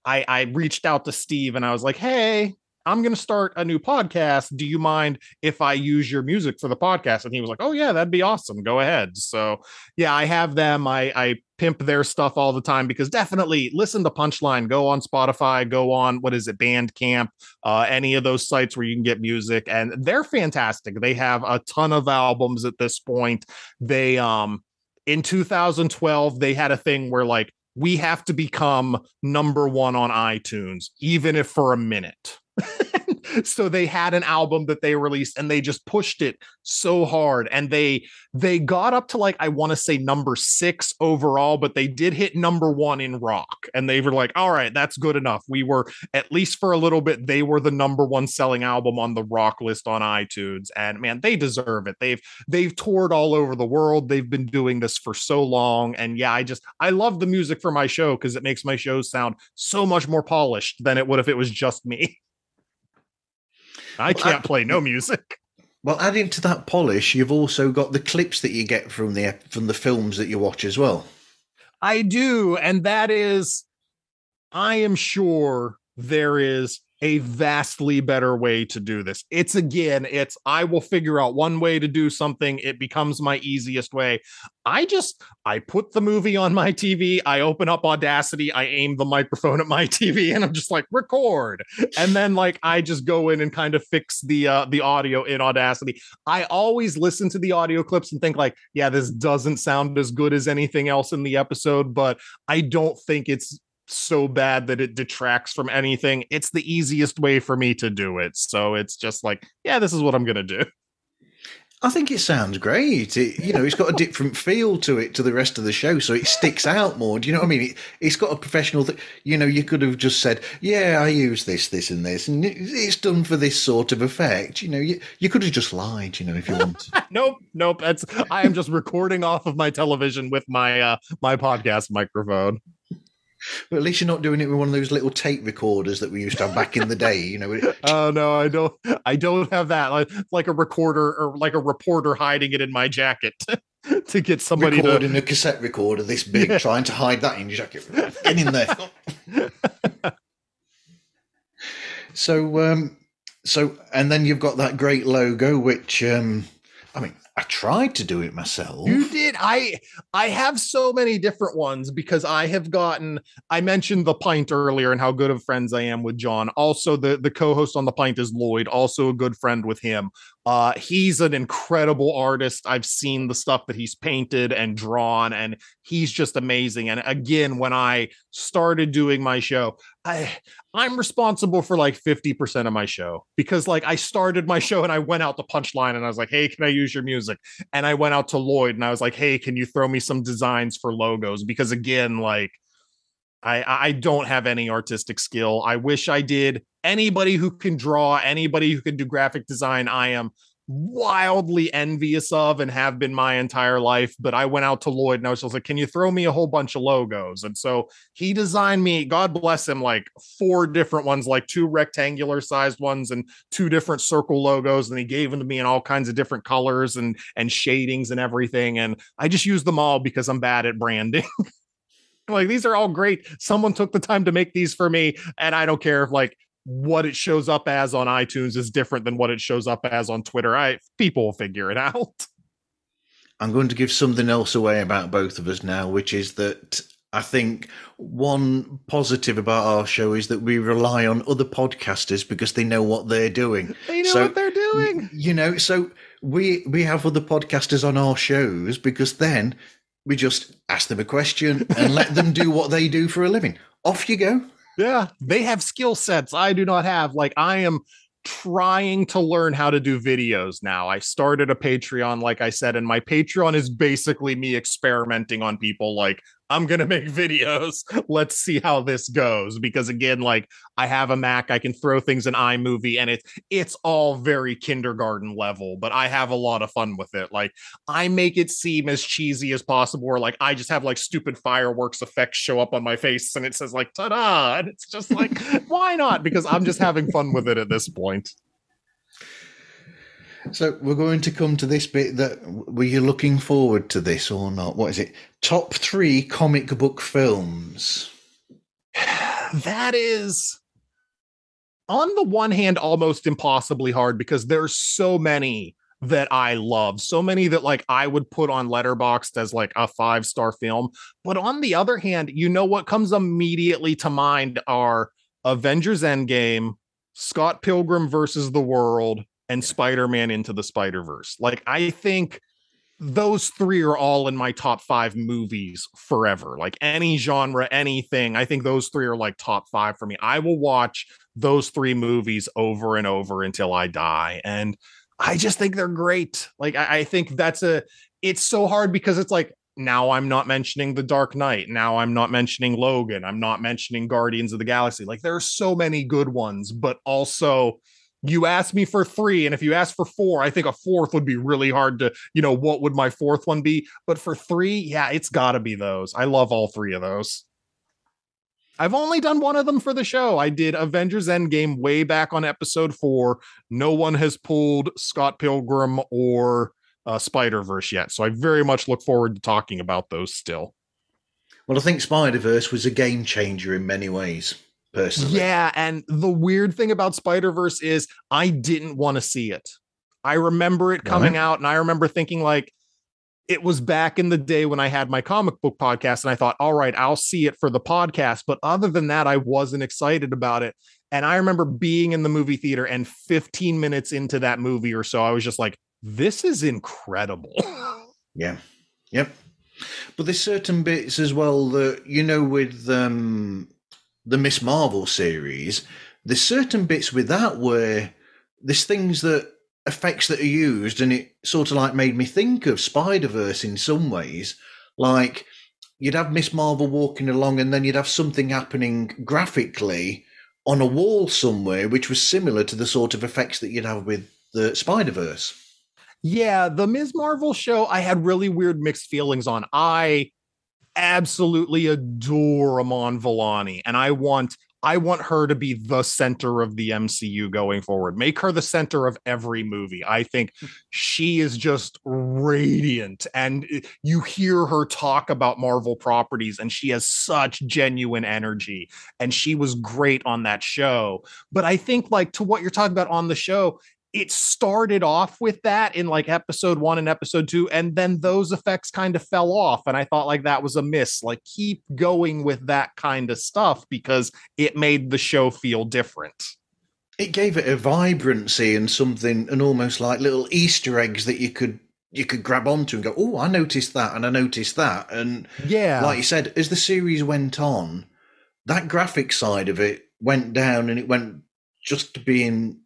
I reached out to Steve and I was like, hey, I'm going to start a new podcast. Do you mind if I use your music for the podcast? And he was like, oh yeah, that'd be awesome. Go ahead. So yeah, I have them. I pimp their stuff all the time, because definitely listen to Punchline. Go on Spotify, go on, Bandcamp, any of those sites where you can get music. And they're fantastic. They have a ton of albums at this point. They, in 2012, they had a thing where like, we have to become #1 on iTunes, even if for a minute. So they had an album that they released and they just pushed it so hard, and they got up to like, I want to say #6 overall, but they did hit #1 in rock, and they were like, all right, that's good enough. We were, at least for a little bit, they were the #1 selling album on the rock list on iTunes. And man, they deserve it. They've toured all over the world. They've been doing this for so long. And yeah, I love the music for my show, because it makes my shows sound so much more polished than it would if it was just me. I can't play no music. Well, adding to that polish, you've also got the clips that you get from the films that you watch as well. I do, and that is, I am sure there is a vastly better way to do this. I will figure out one way to do something. It becomes my easiest way. I put the movie on my TV. I open up Audacity. I aim the microphone at my TV and I'm just like, record. And then like, I just go in and kind of fix the audio in Audacity. I always listen to the audio clips and think like, yeah, this doesn't sound as good as anything else in the episode, but I don't think it's so bad that it detracts from anything. It's the easiest way for me to do it. So it's just like, yeah, this is what I'm going to do. I think it sounds great. It's got a different feel to it to the rest of the show, so it sticks out more. Do you know what I mean? It's got a professional thing. You could have just said, "Yeah, I use this, this, and this, and it's done for this sort of effect." You could have just lied. If you wanted. Nope. I am just recording off of my television with my my podcast microphone. But at least you're not doing it with one of those little tape recorders that we used to have back in the day. Oh no, I don't have that. Like a recorder or like a reporter hiding it in my jacket to get somebody recording a cassette recorder this big, trying to hide that in your jacket. Get in there. So, and then you've got that great logo, which I tried to do it myself. You did. I have so many different ones because I mentioned The Pint earlier and how good of friends I am with John. Also, the co-host on The Pint is Lloyd, also a good friend with him. He's an incredible artist. I've seen the stuff that he's painted and drawn, and he's just amazing. And again, when I started doing my show, I'm responsible for like 50% of my show because like I started my show and I went out to Punchline and I was like, "Hey, can I use your music?" And I went out to Lloyd and I was like, "Hey, can you throw me some designs for logos?" Because again, like I don't have any artistic skill. I wish I did. Anybody who can draw, anybody who can do graphic design, I am wildly envious of and have been my entire life. But I went out to Lloyd and I was just like, "Can you throw me a whole bunch of logos?" And so he designed me, God bless him, like 4 different ones, like 2 rectangular sized ones and 2 different circle logos. And he gave them to me in all kinds of different colors and shadings and everything. And I just used them all because I'm bad at branding. Like, these are all great. Someone took the time to make these for me. And I don't care if like what it shows up as on iTunes is different than what it shows up as on Twitter. People will figure it out. I'm going to give something else away about both of us now, which is that I think one positive about our show is that we rely on other podcasters because they know what they're doing. They know what they're doing. So we have other podcasters on our shows because then we just ask them a question and let them do what they do for a living. Off you go. Yeah, they have skill sets I do not have. Like, I am trying to learn how to do videos now. I started a Patreon, like I said, and my Patreon is basically me experimenting on people. Like, I'm going to make videos. Let's see how this goes. Because again, like, I have a Mac, I can throw things in iMovie, and it's all very kindergarten level, but I have a lot of fun with it. Like, I make it seem as cheesy as possible, or like I just have like stupid fireworks effects show up on my face and it says like, ta-da. And it's just like, why not? Because I'm just having fun with it at this point. So we're going to come to this bit that were you looking forward to this or not? What is it? Top 3 comic book films. That is, on the one hand, almost impossibly hard because there's so many that I love, so many that like I would put on Letterboxd as like a 5-star film. But on the other hand, what comes immediately to mind are Avengers Endgame, Scott Pilgrim versus the World, and Spider-Man Into the Spider-Verse. Like, I think those 3 are all in my top 5 movies forever. Like, any genre, anything, I think those 3 are like top 5 for me. I will watch those 3 movies over and over until I die. And I just think they're great. Like, I think it's so hard because it's like, now I'm not mentioning The Dark Knight. Now I'm not mentioning Logan. I'm not mentioning Guardians of the Galaxy. Like, there are so many good ones, but also you asked me for 3, and if you asked for 4, I think a 4th would be really hard to, what would my 4th one be? But for 3, yeah, it's got to be those. I love all 3 of those. I've only done one of them for the show. I did Avengers Endgame way back on episode 4. No one has pulled Scott Pilgrim or Spider-Verse yet, so I very much look forward to talking about those still. Well, I think Spider-Verse was a game changer in many ways. Personally. Yeah, and the weird thing about Spider-Verse is I didn't want to see it. I remember it coming out, and I remember thinking like, it was back in the day when I had my comic book podcast, and I thought, all right, I'll see it for the podcast. But other than that, I wasn't excited about it. And I remember being in the movie theater, and 15 minutes into that movie or so, I was just like, this is incredible. Yeah. Yep. But there's certain bits as well that, with the Miss Marvel series, there's certain bits with that where there's things that effects that are used, and it sort of like made me think of Spider-Verse in some ways. Like, you'd have Miss Marvel walking along, and then you'd have something happening graphically on a wall somewhere, which was similar to the sort of effects that you'd have with the Spider-Verse. Yeah, the Ms. Marvel show, I had really weird mixed feelings on. I absolutely adore Amon Villani, and I want her to be the center of the MCU going forward. Make her the center of every movie. I think she is just radiant, and you hear her talk about Marvel properties, and she has such genuine energy, and she was great on that show. But I think, like, to what you're talking about on the show, it started off with that in like episode 1 and episode 2, and then those effects kind of fell off, and I thought like that was a miss. Like, keep going with that kind of stuff because it made the show feel different. It gave it a vibrancy and something, and almost like little Easter eggs that you could grab onto and go, oh, I noticed that, and I noticed that. And yeah, like you said, as the series went on, that graphic side of it went down, and it went just to being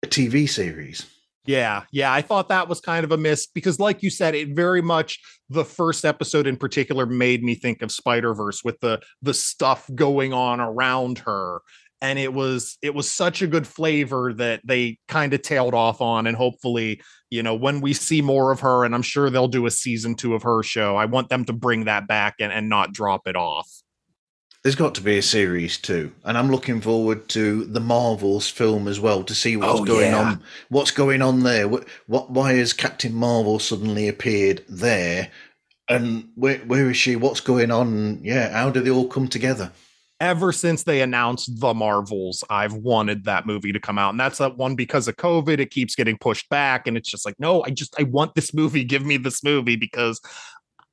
a TV series. Yeah, I thought that was kind of a miss because, like you said, it very much, the first episode in particular made me think of Spider-Verse with the stuff going on around her, and it was such a good flavor that they kind of tailed off on. And hopefully, when we see more of her, and I'm sure they'll do a season 2 of her show, I want them to bring that back and not drop it off. There's got to be a series 2, and I'm looking forward to the Marvels film as well to see what's going on. What's going on there? Why has Captain Marvel suddenly appeared there? And where is she? What's going on? Yeah, how do they all come together? Ever since they announced The Marvels, I've wanted that movie to come out, and that's that one because of COVID. It keeps getting pushed back, and it's just like, no, I want this movie. Give me this movie, because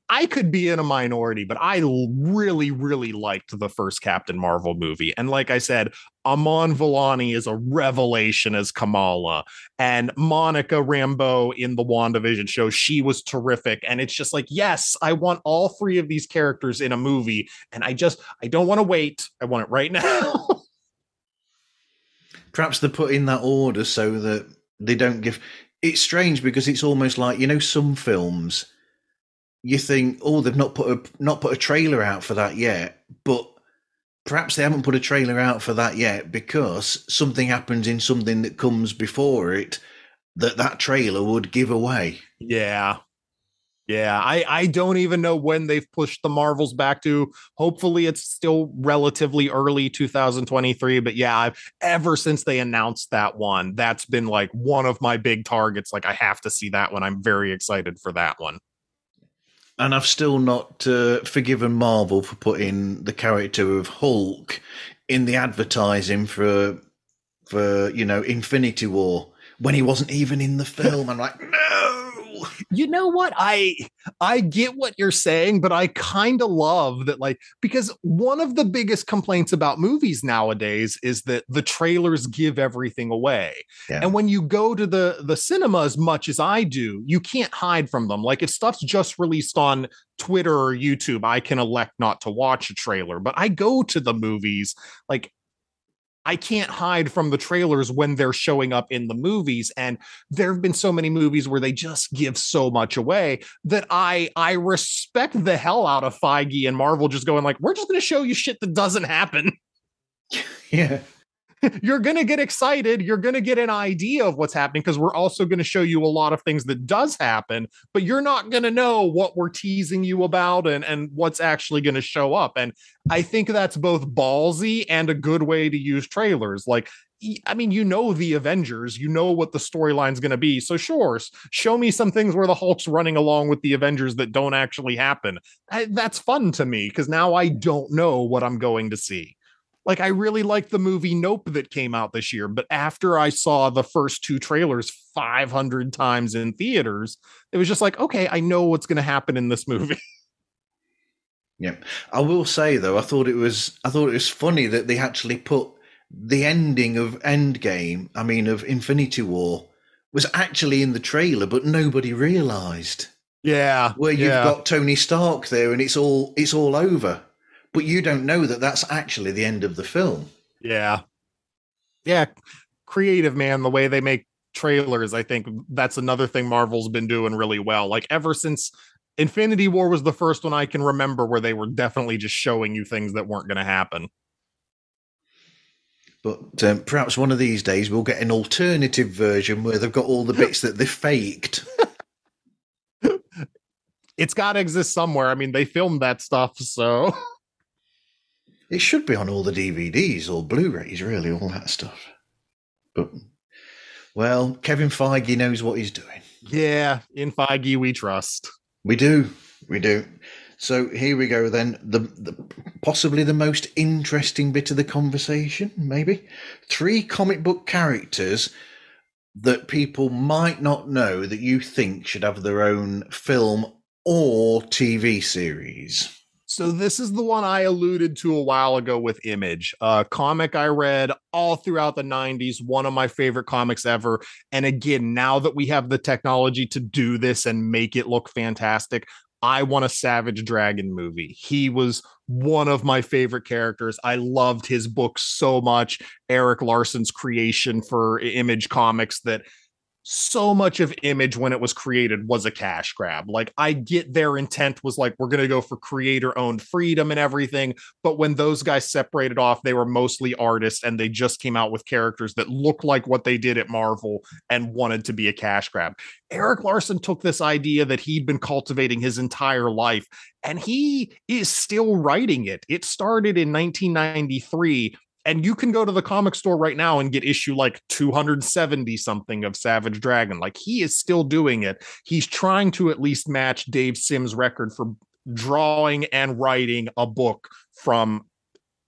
I could be in a minority, but I really, really liked the first Captain Marvel movie. And like I said, Amon Villani is a revelation as Kamala, and Monica Rambeau in the WandaVision show, she was terrific. And it's just like, yes, I want all 3 of these characters in a movie. And I don't want to wait. I want it right now. Perhaps they put in that order so that they don't give... It's strange because it's almost like, some films... You think, oh, they've not put a trailer out for that yet, but perhaps they haven't put a trailer out for that yet because something happens in something that comes before it that trailer would give away. Yeah. I don't even know when they've pushed the Marvels back to. Hopefully it's still relatively early 2023, but yeah, ever since they announced that one, that's been like one of my big targets. Like, I have to see that one. I'm very excited for that one. And I've still not forgiven Marvel for putting the character of Hulk in the advertising for Infinity War when he wasn't even in the film. I'm like, no. You know what? I get what you're saying, but I kind of love that, like, because one of the biggest complaints about movies nowadays is that the trailers give everything away. Yeah. And when you go to the cinema as much as I do, you can't hide from them. Like, if stuff's just released on Twitter or YouTube, I can elect not to watch a trailer, but I go to the movies, like, I can't hide from the trailers when they're showing up in the movies. And there have been so many movies where they just give so much away that I respect the hell out of Feige and Marvel just going like, we're just going to show you shit that doesn't happen. Yeah. You're going to get excited. You're going to get an idea of what's happening because we're also going to show you a lot of things that does happen, but you're not going to know what we're teasing you about and what's actually going to show up. And I think that's both ballsy and a good way to use trailers. Like, I mean, the Avengers, what the storyline's going to be. So sure, show me some things where the Hulk's running along with the Avengers that don't actually happen. That's fun to me because now I don't know what I'm going to see. Like, I really liked the movie Nope that came out this year, but after I saw the first 2 trailers 500 times in theaters, it was just like, okay, I know what's going to happen in this movie. Yeah. I will say though, I thought it was funny that they actually put the ending of Endgame, of Infinity War, was actually in the trailer, but nobody realized. Yeah. Where you've got Tony Stark there and it's all over. But you don't know that that's actually the end of the film. Yeah. Yeah. Creative, man. The way they make trailers, I think that's another thing Marvel's been doing really well. Like ever since Infinity War was the first one I can remember where they were definitely just showing you things that weren't going to happen. But perhaps one of these days we'll get an alternative version where they've got all the bits that they faked. It's got to exist somewhere. I mean, they filmed that stuff, so It should be on all the DVDs or Blu-rays, really, all that stuff. But, well, Kevin Feige knows what he's doing. yeah, in Feige we trust. We do. So here we go then. The possibly the most interesting bit of the conversation, maybe. 3 comic book characters that people might not know that you think should have their own film or TV series. So this is the one I alluded to a while ago with Image, a comic I read all throughout the 90s, one of my favorite comics ever. And again, now that we have the technology to do this and make it look fantastic, I want a Savage Dragon movie. He was one of my favorite characters. I loved his book so much. Eric Larson's creation for Image Comics, that so much of Image when it was created was a cash grab. Like, I get their intent was like, we're going to go for creator owned freedom and everything. But when those guys separated off, they were mostly artists and they just came out with characters that looked like what they did at Marvel and wanted to be a cash grab. Eric Larson took this idea that he'd been cultivating his entire life and he is still writing it. It started in 1993. And you can go to the comic store right now and get issue like 270 something of Savage Dragon. Like, he is still doing it. He's trying to at least match Dave Sim's record for drawing and writing a book from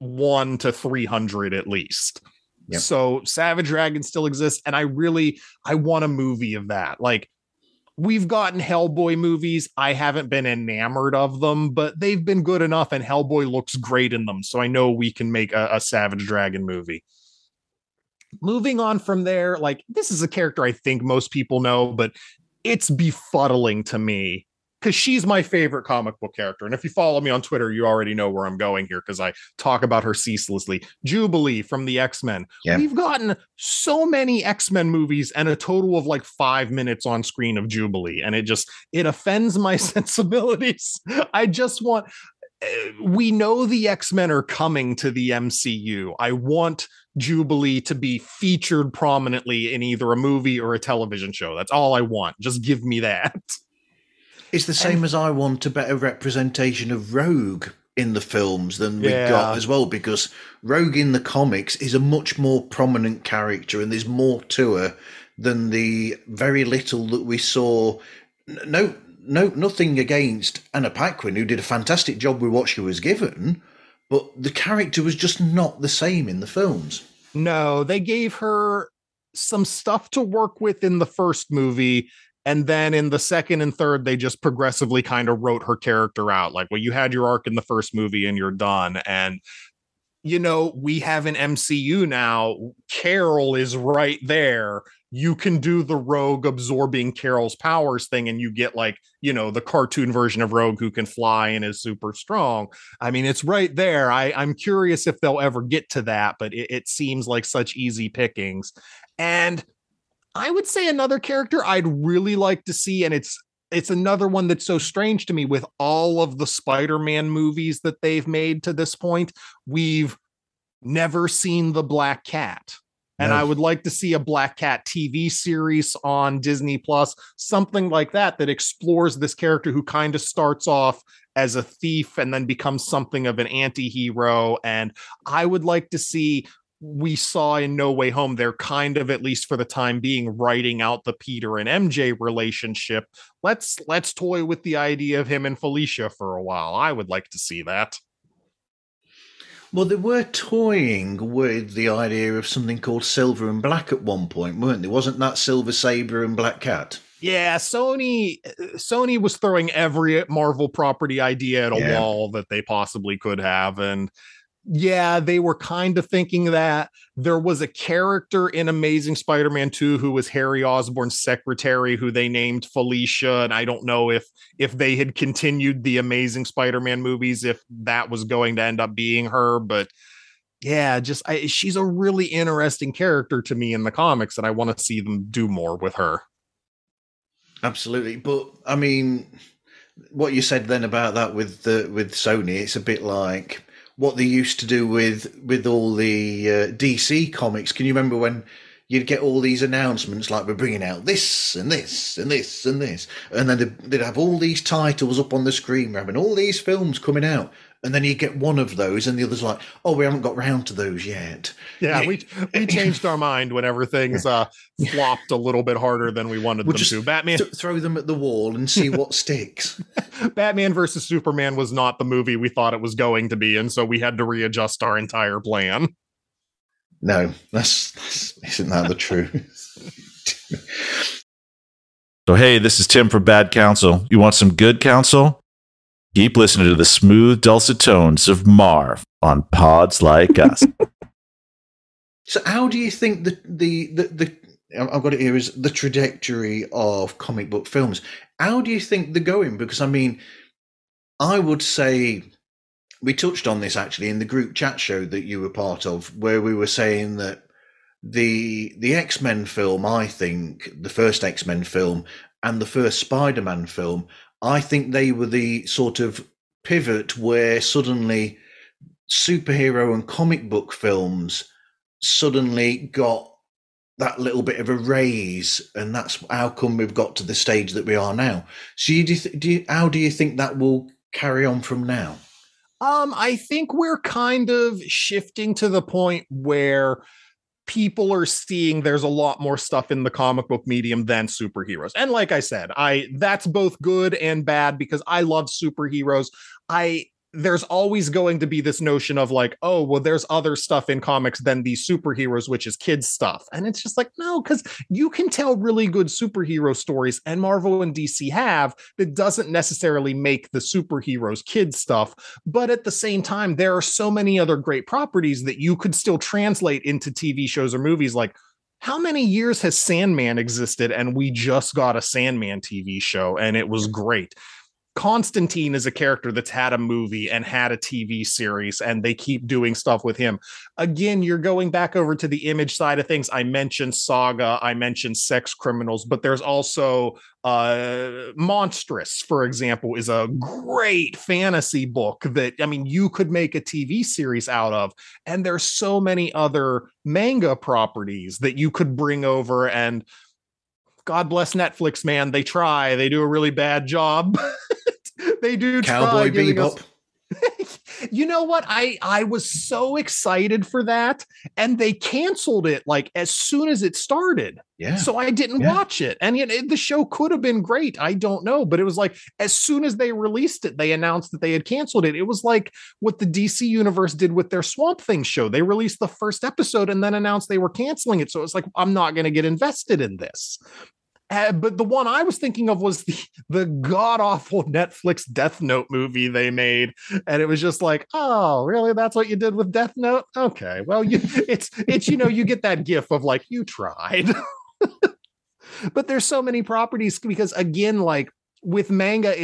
1 to 300 at least. Yep. So Savage Dragon still exists. And I want a movie of that. Like, we've gotten Hellboy movies. I haven't been enamored of them, but they've been good enough and Hellboy looks great in them. So I know we can make a Savage Dragon movie. Moving on from there, like, this is a character I think most people know, but it's befuddling to me because she's my favorite comic book character. And if you follow me on Twitter, you already know where I'm going here because I talk about her ceaselessly. Jubilee from the X-Men. Yeah. We've gotten so many X-Men movies and a total of like 5 minutes on screen of Jubilee. And it offends my sensibilities. I just want, we know the X-Men are coming to the MCU. I want Jubilee to be featured prominently in either a movie or a television show. That's all I want. Just give me that. It's the same as I want a better representation of Rogue in the films than we got as well, because Rogue in the comics is a much more prominent character and there's more to her than the very little that we saw. No, nothing against Anna Paquin, who did a fantastic job with what she was given, but the character was just not the same in the films. No, they gave her some stuff to work with in the first movie. And then in the second and third, they just progressively kind of wrote her character out. Like, well, you had your arc in the first movie and you're done. And, you know, we have an MCU now. Carol is right there. You can do the Rogue absorbing Carol's powers thing and you get, like, you know, the cartoon version of Rogue who can fly and is super strong. I mean, it's right there. I'm curious if they'll ever get to that, but it seems like such easy pickings. And I would say another character I'd really like to see, and it's another one that's so strange to me with all of the Spider-Man movies that they've made to this point, we've never seen the Black Cat. And I would like to see a Black Cat TV series on Disney Plus, something like that explores this character who kind of starts off as a thief and then becomes something of an anti-hero. And I would like to see, we saw in No Way Home, they're kind of, at least for the time being, writing out the Peter and MJ relationship. Let's toy with the idea of him and Felicia for a while. I would like to see that. Well, they were toying with the idea of something called Silver and Black at one point, weren't they? Wasn't that Silver Saber and Black Cat? Yeah, Sony was throwing every Marvel property idea at a wall that they possibly could have. And yeah, they were kind of thinking that. There was a character in Amazing Spider-Man 2 who was Harry Osborn's secretary, who they named Felicia. And I don't know if they had continued the Amazing Spider-Man movies, if that was going to end up being her. But Yeah, she's a really interesting character to me in the comics, and I want to see them do more with her. Absolutely. But I mean, what you said then about that with Sony, it's a bit like what they used to do with all the DC comics. Can you remember when you'd get all these announcements like, we're bringing out this and this and this and this, and then they'd have all these titles up on the screen, we're having all these films coming out, and then you get one of those and the other's like, oh, we haven't got round to those yet. Yeah, we changed our mind whenever things flopped a little bit harder than we wanted them to. Batman, throw them at the wall and see what sticks. Batman versus Superman was not the movie we thought it was going to be, and so we had to readjust our entire plan. No, that's isn't that the truth? So, hey, this is Tim from Bad Counsel. You want some good counsel? Keep listening to the smooth, dulcet tones of Marv on Pods Like Us. So how do you think the I've got it here is the trajectory of comic book films? How do you think they're going? Because I mean, I would say we touched on this actually in the group chat show that you were part of, where we were saying that the X-Men film, I think the first X-Men film and the first Spider-Man film, I think they were the sort of pivot where suddenly superhero and comic book films suddenly got that little bit of a raise, and that's how come we've got to the stage that we are now. So how do you think that will carry on from now? I think we're kind of shifting to the point where people are seeing there's a lot more stuff in the comic book medium than superheroes. And like I said, that's both good and bad because I love superheroes. There's always going to be this notion of like, oh, well, there's other stuff in comics than these superheroes, which is kids stuff. And it's just like, no, because you can tell really good superhero stories, and Marvel and DC have, that doesn't necessarily make the superheroes kid stuff. But at the same time, there are so many other great properties that you could still translate into TV shows or movies. Like, how many years has Sandman existed? And we just got a Sandman TV show, and it was great. Constantine is a character that's had a movie and had a TV series, and they keep doing stuff with him. Again, you're going back over to the Image side of things. I mentioned Saga, I mentioned Sex Criminals, but there's also Monstrous, for example, is a great fantasy book that, I mean, you could make a TV series out of. And there's so many other manga properties that you could bring over, and God bless Netflix, man. They try. They do a really bad job. They do Cowboy Bebop. You know what? I was so excited for that, and they canceled it like as soon as it started. Yeah. So I didn't watch it. And the show could have been great. I don't know. But it was like as soon as they released it, they announced that they had canceled it. It was like what the DC Universe did with their Swamp Thing show. They released the first episode and then announced they were canceling it. So it's like, I'm not going to get invested in this. But the one I was thinking of was the god-awful Netflix Death Note movie they made. And it was just like, oh, really? That's what you did with Death Note? Okay. Well, it's you get that gif of like, you tried. But there's so many properties because, again, like with manga,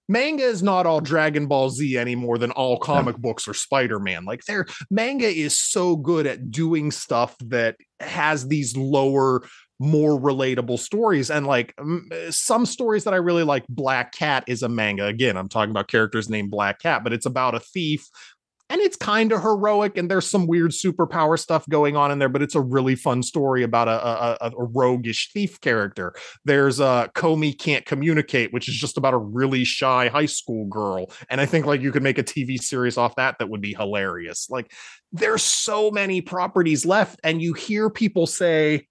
manga is not all Dragon Ball Z any more than all comic books or Spider-Man. Like manga is so good at doing stuff that has these lower, more relatable stories. And like some stories that I really like, Black Cat is a manga. Again, I'm talking about characters named Black Cat, but it's about a thief. And it's kind of heroic, and there's some weird superpower stuff going on in there, but it's a really fun story about a roguish thief character. There's Comey Can't Communicate, which is just about a really shy high school girl. And I think like you could make a TV series off that would be hilarious. Like there's so many properties left, and you hear people say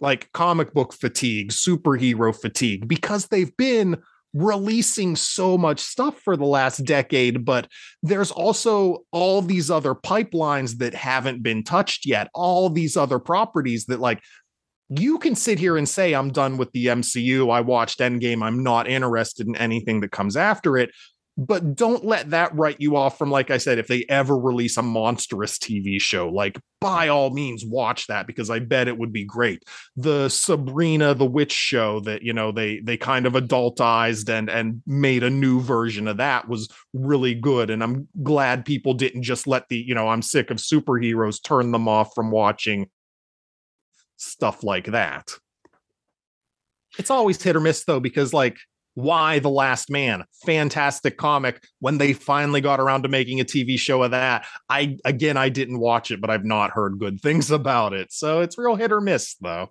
like comic book fatigue, superhero fatigue, because they've been releasing so much stuff for the last decade, but there's also all these other pipelines that haven't been touched yet, all these other properties that like you can sit here and say, I'm done with the MCU, I watched Endgame, I'm not interested in anything that comes after it. but don't let that write you off from, like I said, if they ever release a monstrous TV show, like by all means watch that, because I bet it would be great. The Sabrina the Witch show that, you know, they kind of adultized and made a new version of that was really good. And I'm glad people didn't just let the, you know, I'm sick of superheroes turn them off from watching stuff like that. It's always hit or miss though, because like, why The Last Man? Fantastic comic. When they finally got around to making a TV show of that, I didn't watch it, but I've not heard good things about it. So it's real hit or miss, though.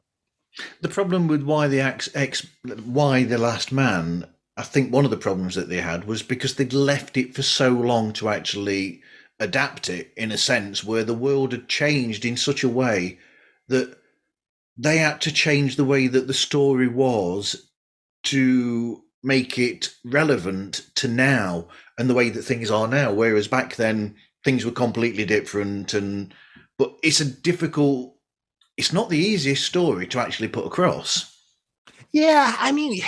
The problem with why The Last Man, I think one of the problems that they had was because they'd left it for so long to actually adapt it, in a sense, where the world had changed in such a way that they had to change the way that the story was to make it relevant to now and the way that things are now, whereas back then things were completely different. But it's it's not the easiest story to actually put across. Yeah, I mean,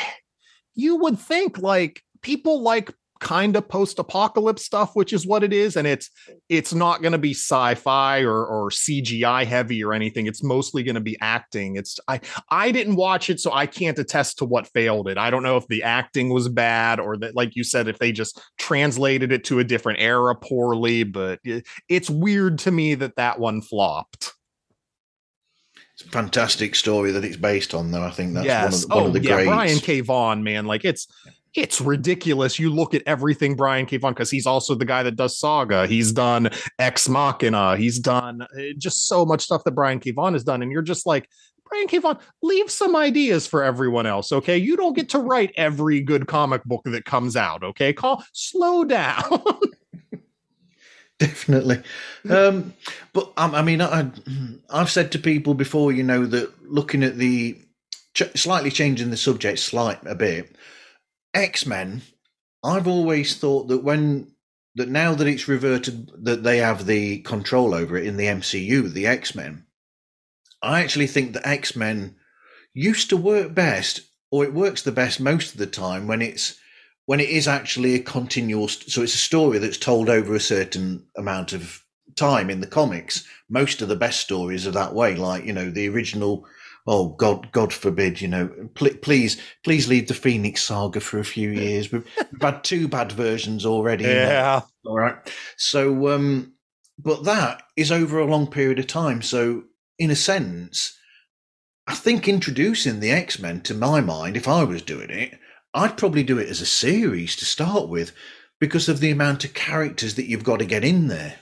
you would think like people like kind of post-apocalypse stuff, which is what it is, and it's not going to be sci-fi or CGI heavy or anything. It's mostly going to be acting. I didn't watch it, so I can't attest to what failed it. I don't know if the acting was bad or that, like you said, if they just translated it to a different era poorly, but it's weird to me that one flopped. It's a fantastic story that it's based on, though. I think that's one of the greats. Brian K. Vaughan, man, like it's ridiculous. You look at everything Brian K. Vaughan, because he's also the guy that does Saga. He's done Ex Machina. He's done just so much stuff that Brian K. Vaughan has done. And you're just like, Brian K. Vaughan, leave some ideas for everyone else, okay? You don't get to write every good comic book that comes out, okay? Slow down. Definitely. But I mean, I've said to people before, you know, that looking at slightly changing the subject a bit, X-Men, I've always thought that now that it's reverted, that they have the control over it in the MCU, the X-Men, I actually think that X-Men used to work best, or it works the best most of the time when it is actually a continual, so it's a story that's told over a certain amount of time in the comics. Most of the best stories are that way, like, you know, the original, oh God forbid, you know, please leave the Phoenix Saga for a few years. We've had 2 bad versions already. Yeah. All right. So, but that is over a long period of time. So in a sense, I think introducing the X-Men, to my mind, if I was doing it, I'd probably do it as a series to start with, because of the amount of characters that you've got to get in there.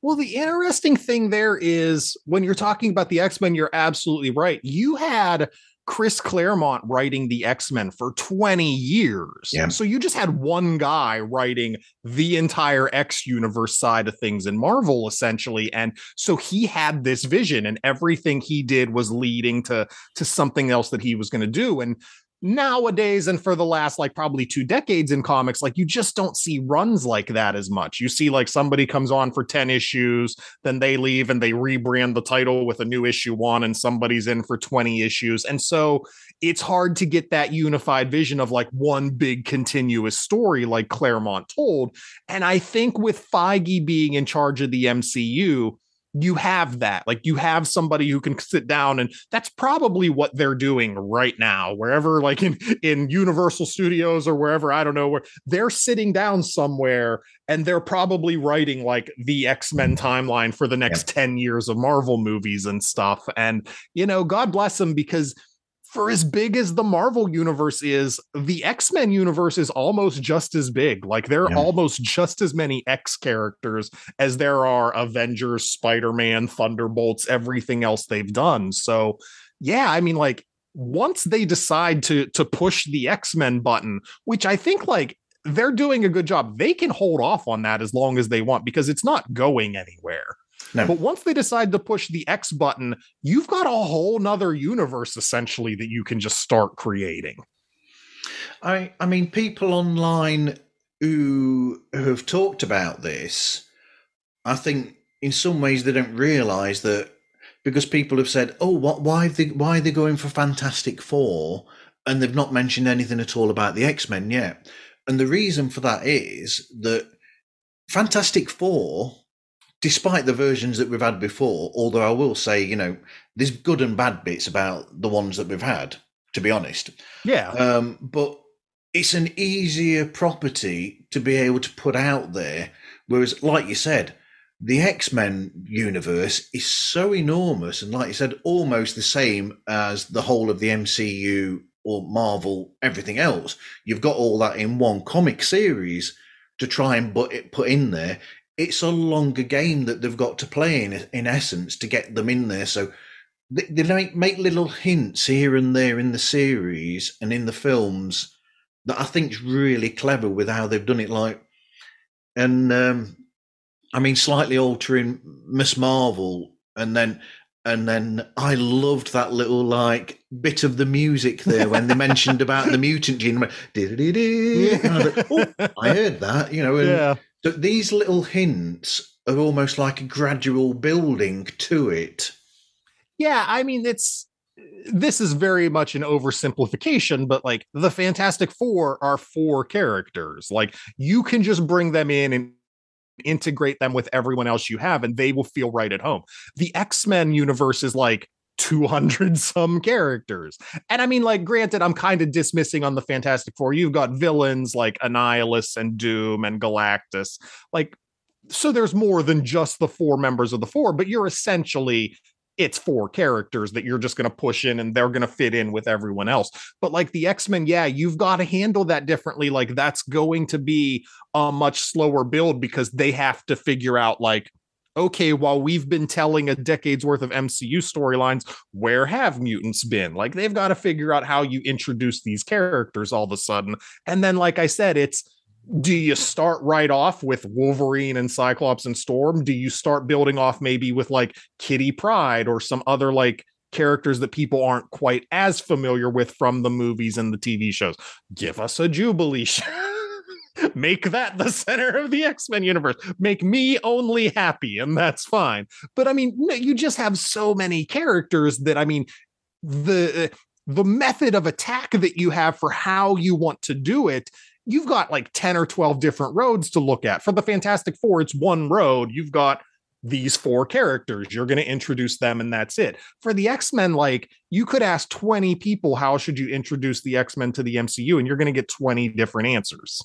Well, the interesting thing there is when you're talking about the X-Men, you're absolutely right. You had Chris Claremont writing the X-Men for 20 years. Yeah. So you just had one guy writing the entire X universe side of things in Marvel, essentially. And so he had this vision, and everything he did was leading to something else that he was going to do. And nowadays, and for the last like probably 2 decades in comics, like you just don't see runs like that as much. You see like somebody comes on for 10 issues, then they leave and they rebrand the title with a new issue 1, and somebody's in for 20 issues. And so it's hard to get that unified vision of like one big continuous story like Claremont told. And I think with Feige being in charge of the MCU, you have that. Like you have somebody who can sit down, and that's probably what they're doing right now, wherever, like in Universal Studios or wherever, I don't know, where they're sitting down somewhere and they're probably writing like the X-Men timeline for the next 10 years of Marvel movies and stuff. And, you know, God bless them, because for as big as the Marvel universe is, the X-Men universe is almost just as big. Like there are almost just as many X characters as there are Avengers, Spider-Man, Thunderbolts, everything else they've done. So yeah, I mean, like once they decide to push the X-Men button, which I think like they're doing a good job, they can hold off on that as long as they want, because it's not going anywhere. No. But once they decide to push the X button, you've got a whole nother universe essentially that you can just start creating. I mean, people online who have talked about this, I think in some ways they don't realize that, because people have said, oh, why are they going for Fantastic Four? And they've not mentioned anything at all about the X-Men yet. And the reason for that is that Fantastic Four, despite the versions that we've had before, although I will say, there's good and bad bits about the ones that we've had, to be honest. Yeah. But it's an easier property to be able to put out there. Whereas, like you said, the X-Men universe is so enormous and, like you said, almost the same as the whole of the MCU or Marvel, everything else. You've got all that in one comic series to try and put in there. It's a longer game that they've got to play in essence to get them in there. So they make little hints here and there in the series and in the films that I think is really clever with how they've done it. Slightly altering Miss Marvel, and then I loved that little bit of the music there when they mentioned about the mutant gene. I heard that, and so these little hints are almost like a gradual building to it. Yeah, I mean, this is very much an oversimplification, but the Fantastic Four are 4 characters. You can just bring them in and integrate them with everyone else you have, and they will feel right at home. The X-Men universe is 200 some characters. And I mean, granted, I'm kind of dismissing on the Fantastic Four. You've got villains like Annihilus and Doom and Galactus. So there's more than just the 4 members of the 4, but you're essentially, it's 4 characters that you're just going to push in and they're going to fit in with everyone else. But the X-Men, yeah, you've got to handle that differently. That's going to be a much slower build because they have to figure out okay, while we've been telling a decade's worth of MCU storylines, where have mutants been? They've got to figure out how you introduce these characters all of a sudden. And then, like I said, do you start right off with Wolverine and Cyclops and Storm? Do you start building off maybe with Kitty Pryde or some other characters that people aren't quite as familiar with from the movies and the TV shows? Give us a Jubilee show. Make that the center of the X-Men universe. Make me only happy, and that's fine. But I mean, you just have so many characters that, I mean, the method of attack that you have for how you want to do it, you've got 10 or 12 different roads to look at. For the Fantastic Four, it's one road. You've got these 4 characters. You're going to introduce them, and that's it. For the X-Men, you could ask 20 people, how should you introduce the X-Men to the MCU? And you're going to get 20 different answers.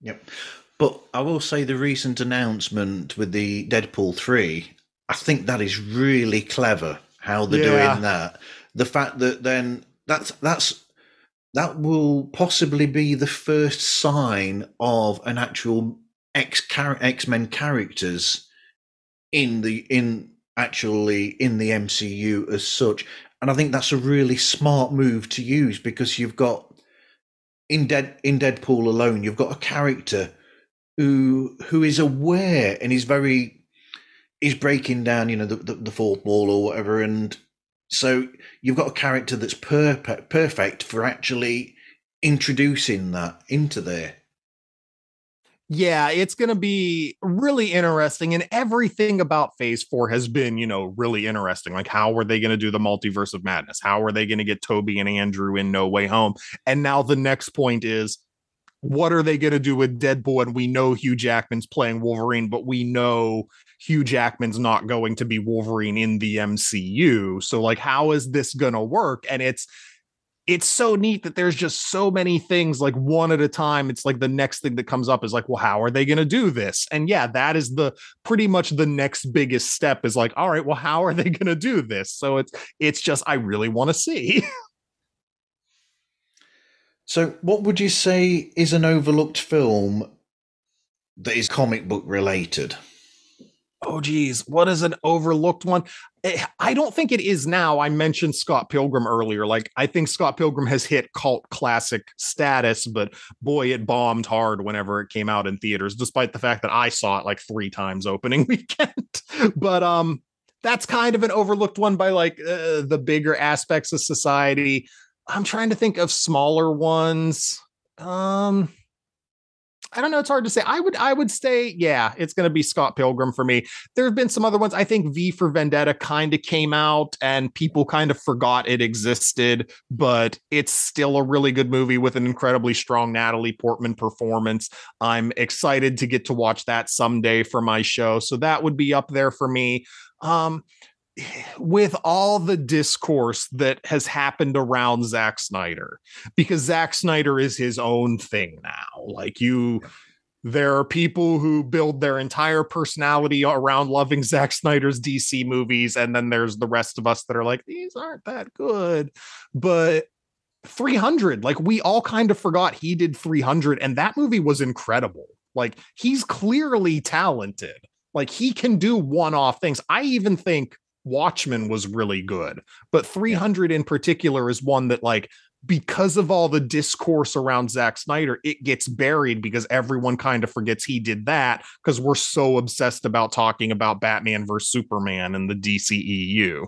Yep. But I will say the recent announcement with the Deadpool 3, I think that is really clever how they're doing that. The fact that then that will possibly be the first sign of an actual X-Men characters in the MCU as such. And I think that's a really smart move to use because you've got in Deadpool alone, you've got a character who is aware and is breaking down, the fourth wall or whatever, and so you've got a character that's perfect for actually introducing that into there. Yeah, it's going to be really interesting. And everything about Phase 4 has been, really interesting. How are they going to do the multiverse of madness? How are they going to get Toby and Andrew in No Way Home? And now the next point is, what are they going to do with Deadpool? And we know Hugh Jackman's playing Wolverine, but we know Hugh Jackman's not going to be Wolverine in the MCU. So how is this going to work? And it's so neat that there's just so many things one at a time. It's the next thing that comes up is well, how are they going to do this? And yeah, that is pretty much the next biggest step is all right, well, how are they going to do this? So it's just, I really want to see. So what would you say is an overlooked film that is comic book related? Oh, geez. What is an overlooked one? I don't think it is now. I mentioned Scott Pilgrim earlier. I think Scott Pilgrim has hit cult classic status, but boy, it bombed hard whenever it came out in theaters, despite the fact that I saw it 3 times opening weekend. But that's kind of an overlooked one by the bigger aspects of society. I'm trying to think of smaller ones. I don't know. It's hard to say. I would say, yeah, it's going to be Scott Pilgrim for me. There have been some other ones. I think V for Vendetta kind of came out and people kind of forgot it existed, but it's still a really good movie with an incredibly strong Natalie Portman performance. I'm excited to get to watch that someday for my show. So that would be up there for me. With all the discourse that has happened around Zack Snyder, because Zack Snyder is his own thing now. Like there are people who build their entire personality around loving Zack Snyder's DC movies, and then there's the rest of us that are like, these aren't that good. But 300, like we all kind of forgot he did 300, and that movie was incredible. Like he's clearly talented. Like he can do one-off things. I even think Watchmen was really good, but 300 in particular is one that, like, because of all the discourse around Zack Snyder, it gets buried because everyone kind of forgets he did that because we're so obsessed about talking about Batman versus Superman and the DCEU.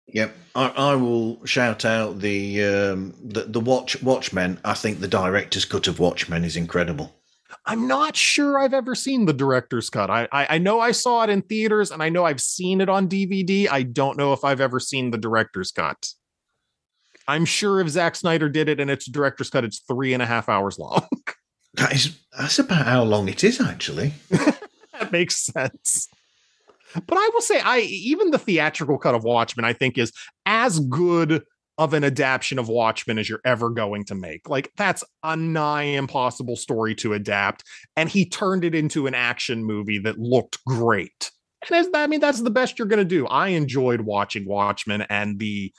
Yep, I will shout out the Watchmen. I think the director's cut of Watchmen is incredible. I'm not sure I've ever seen the director's cut. I know I saw it in theaters and I know I've seen it on DVD. I don't know if I've ever seen the director's cut. I'm sure if Zack Snyder did it and it's director's cut, it's 3.5 hours long. That's about how long it is, actually. That makes sense. But I will say, even the theatrical cut of Watchmen, I think, is as good of an adaptation of Watchmen as you're ever going to make. Like, that's a nigh impossible story to adapt. And he turned it into an action movie that looked great. And that's the best you're going to do. I enjoyed watching Watchmen and the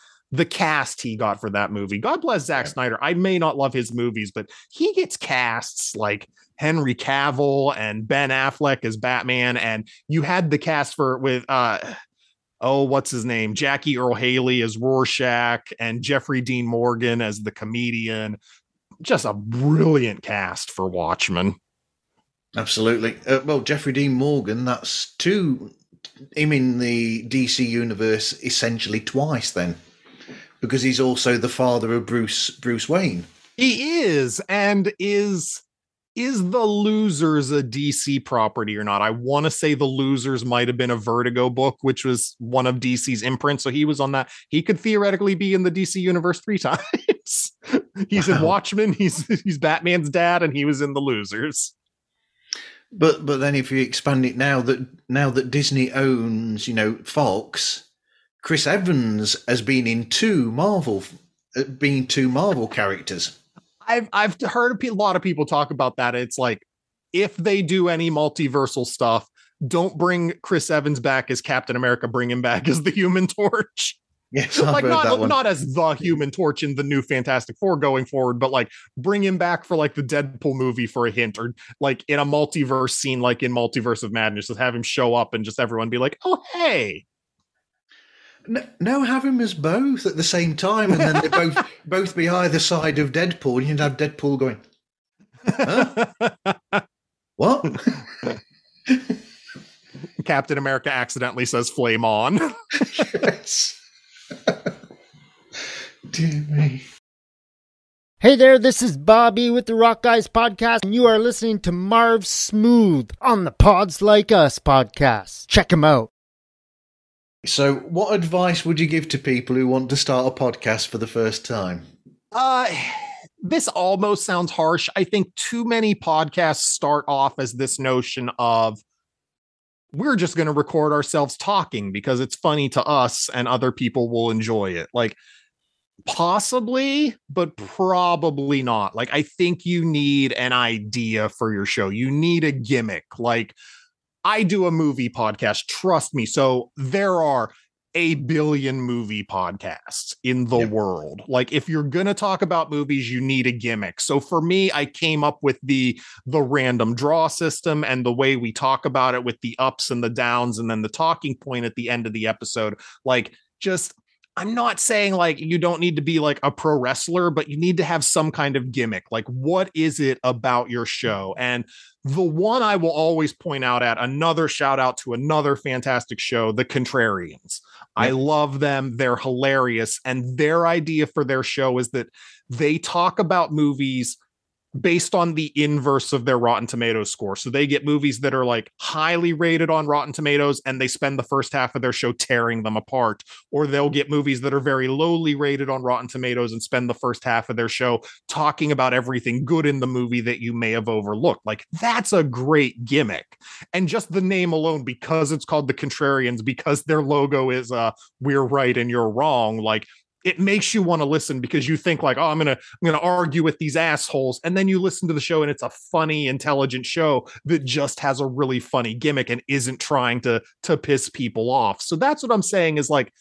cast he got for that movie. God bless Zack Snyder. I may not love his movies, but he gets casts like Henry Cavill and Ben Affleck as Batman. And you had the cast with what's his name? Jackie Earle Haley as Rorschach and Jeffrey Dean Morgan as the comedian. Just a brilliant cast for Watchmen. Absolutely. Well, Jeffrey Dean Morgan, that's him in the DC universe essentially twice then, because he's also the father of Bruce Wayne. He is, and is The Losers a DC property or not? I want to say The Losers might have been a Vertigo book, which was one of DC's imprints. So he was on that. He could theoretically be in the DC universe 3 times. He's in Watchmen, he's Batman's dad, and he was in The Losers. But then if you expand it now that Disney owns, Fox, Chris Evans has been in two Marvel characters. I've heard a lot of people talk about that. It's like, if they do any multiversal stuff, don't bring Chris Evans back as Captain America, bring him back as the Human Torch. Yes, like not as the Human Torch in the new Fantastic Four going forward, but like bring him back for like the Deadpool movie for a hint, or like in a multiverse scene, like in Multiverse of Madness, just have him show up and just everyone be like, oh, hey. No, have him as both at the same time, and then they both be either side of Deadpool. You'd have Deadpool going, huh? What? Captain America accidentally says flame on. Yes. Dear me. Hey there, this is Bobby with the Rock Guys Podcast, and you are listening to Marv Smooth on the Pods Like Us podcast. Check him out. So, what advice would you give to people who want to start a podcast for the first time? This almost sounds harsh. I think too many podcasts start off as this notion of, we're just going to record ourselves talking because it's funny to us and other people will enjoy it. Like, possibly, but probably not. Like, I think you need an idea for your show. You need a gimmick. Like, I do a movie podcast, trust me. So there are a billion movie podcasts in the world. Like, if you're going to talk about movies, you need a gimmick. So for me, I came up with the random draw system and the way we talk about it with the ups and the downs and then the talking point at the end of the episode. Like, just, I'm not saying like you don't need to be like a pro wrestler, but you need to have some kind of gimmick. Like, what is it about your show? And the one I will always point out at, another shout out to another fantastic show, The Contrarians. I love them. They're hilarious. And their idea for their show is that they talk about movies based on the inverse of their Rotten Tomatoes score. So they get movies that are like highly rated on Rotten Tomatoes and they spend the first half of their show tearing them apart. Or they'll get movies that are very lowly rated on Rotten Tomatoes and spend the first half of their show talking about everything good in the movie that you may have overlooked. Like, that's a great gimmick. And just the name alone, because it's called the Contrarians, because their logo is we're right and you're wrong, like, it makes you want to listen because you think like, oh, I'm gonna argue with these assholes, and then you listen to the show and it's a funny, intelligent show that just has a really funny gimmick and isn't trying to piss people off. So that's what I'm saying is like,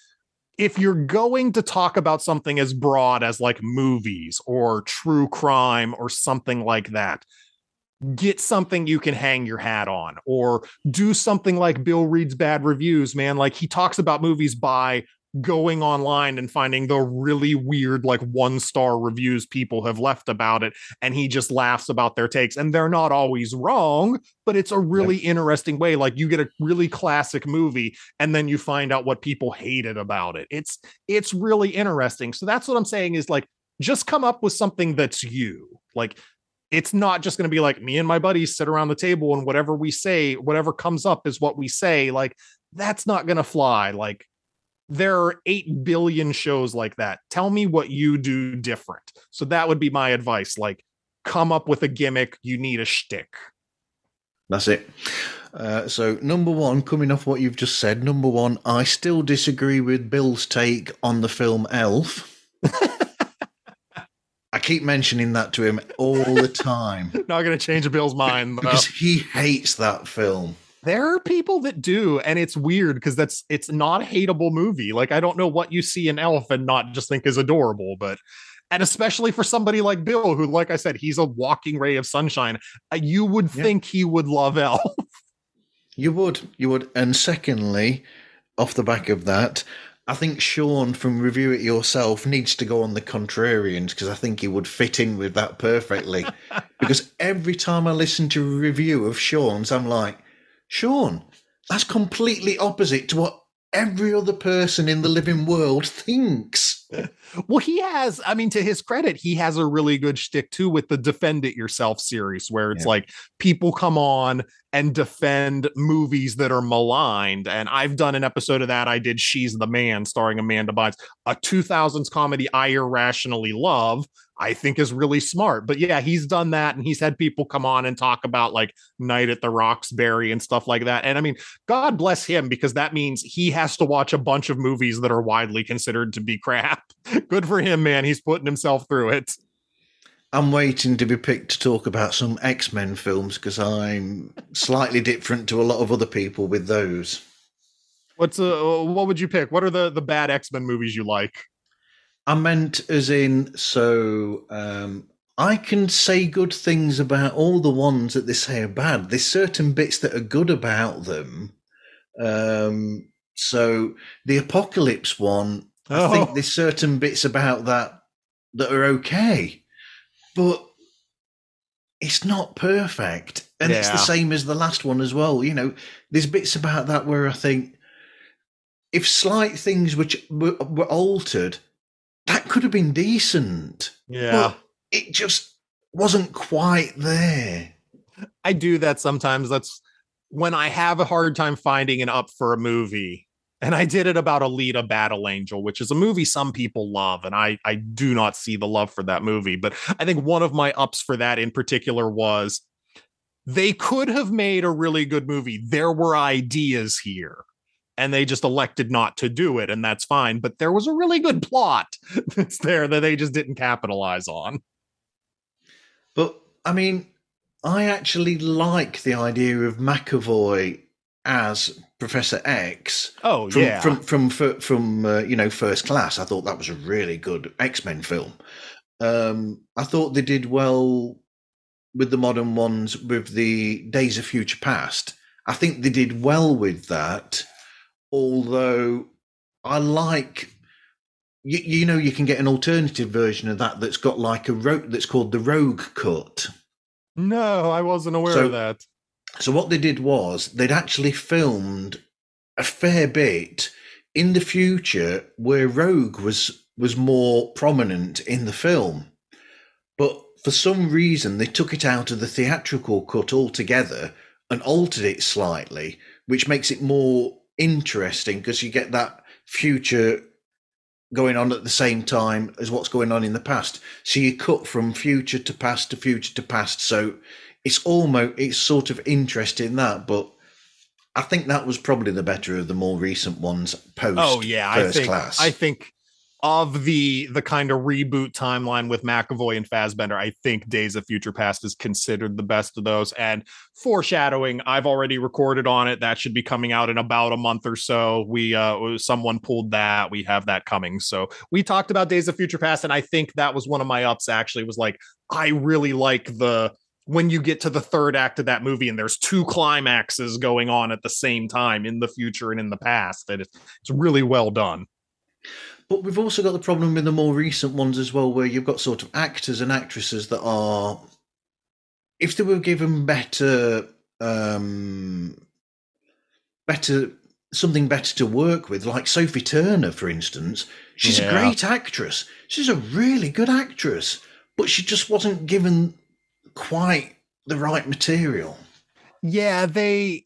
if you're going to talk about something as broad as like movies or true crime or something like that, get something you can hang your hat on, or do something like Bill Reed's Bad Reviews, man. Like, he talks about movies by going online and finding the really weird, like 1-star reviews people have left about it. And he just laughs about their takes, and they're not always wrong, but it's a really interesting way. Like, you get a really classic movie and then you find out what people hated about it. It's really interesting. So that's what I'm saying is like, just come up with something that's you. Like, it's not just going to be like me and my buddies sit around the table and whatever we say, whatever comes up is what we say. Like, that's not going to fly. Like, there are 8 billion shows like that. Tell me what you do different. So that would be my advice. Like, come up with a gimmick. You need a shtick. That's it. So number one, coming off what you've just said, number one, I still disagree with Bill's take on the film Elf. I keep mentioning that to him all the time. Not going to change Bill's mind. Because he hates that film. There are people that do, and it's weird because it's not a hateable movie. Like, I don't know what you see in Elf and not just think is adorable, but, and especially for somebody like Bill, who, like I said, he's a walking ray of sunshine. You would think he would love Elf. You would. And secondly, off the back of that, I think Sean from Review It Yourself needs to go on the Contrarians, because I think he would fit in with that perfectly. Because every time I listen to a review of Sean's, I'm like, Sean, that's completely opposite to what every other person in the living world thinks. Well, he has, I mean, to his credit, he has a really good shtick too with the Defend It Yourself series, where it's like people come on and defend movies that are maligned. And I've done an episode of that. I did She's the Man, starring Amanda Bynes, a 2000s comedy I irrationally love. I think is really smart. But yeah, he's done that, and he's had people come on and talk about like Night at the Roxbury and stuff like that. And I mean, God bless him, because that means he has to watch a bunch of movies that are widely considered to be crap. Good for him, man. He's putting himself through it. I'm waiting to be picked to talk about some X-Men films, because I'm slightly different to a lot of other people with those. What would you pick? What are the bad X-Men movies you like? I meant as in, so I can say good things about all the ones that they say are bad. There's certain bits that are good about them. So the Apocalypse one, I think there's certain bits about that are okay, but it's not perfect. And it's the same as the last one as well. You know, there's bits about that where I think if slight things which were altered, that could have been decent. Yeah. But it just wasn't quite there. I do that sometimes. That's when I have a hard time finding an up for a movie. And I did it about Alita Battle Angel, which is a movie some people love. And I do not see the love for that movie. But I think one of my ups for that in particular was they could have made a really good movie. There were ideas here, and they just elected not to do it, and that's fine. But there was a really good plot that's there that they just didn't capitalize on. But, I mean, I actually like the idea of McAvoy as Professor X. Oh, from First Class. I thought that was a really good X-Men film. I thought they did well with the modern ones, with the Days of Future Past. I think they did well with that. Although I like, you can get an alternative version of that that's got like that's called the Rogue Cut. No, I wasn't aware of that. So what they did was they'd actually filmed a fair bit in the future where Rogue was more prominent in the film. But for some reason they took it out of the theatrical cut altogether and altered it slightly, which makes it more interesting because you get that future going on at the same time as what's going on in the past. So you cut from future to past to future to past. So it's sort of interesting that, but I think that was probably the better of the more recent ones post First Class. I think of the kind of reboot timeline with McAvoy and Fassbender, I think Days of Future Past is considered the best of those. And foreshadowing, I've already recorded on it. That should be coming out in about a month or so. Someone pulled that. We have that coming. So we talked about Days of Future Past, and I think that was one of my ups, actually, was like, I really like when you get to the third act of that movie and there's two climaxes going on at the same time in the future and in the past, that it's really well done. But we've also got the problem with the more recent ones as well, where you've got sort of actors and actresses that are, if they were given something better to work with, like Sophie Turner, for instance. She's a great actress. She's a really good actress, but she just wasn't given quite the right material. Yeah, they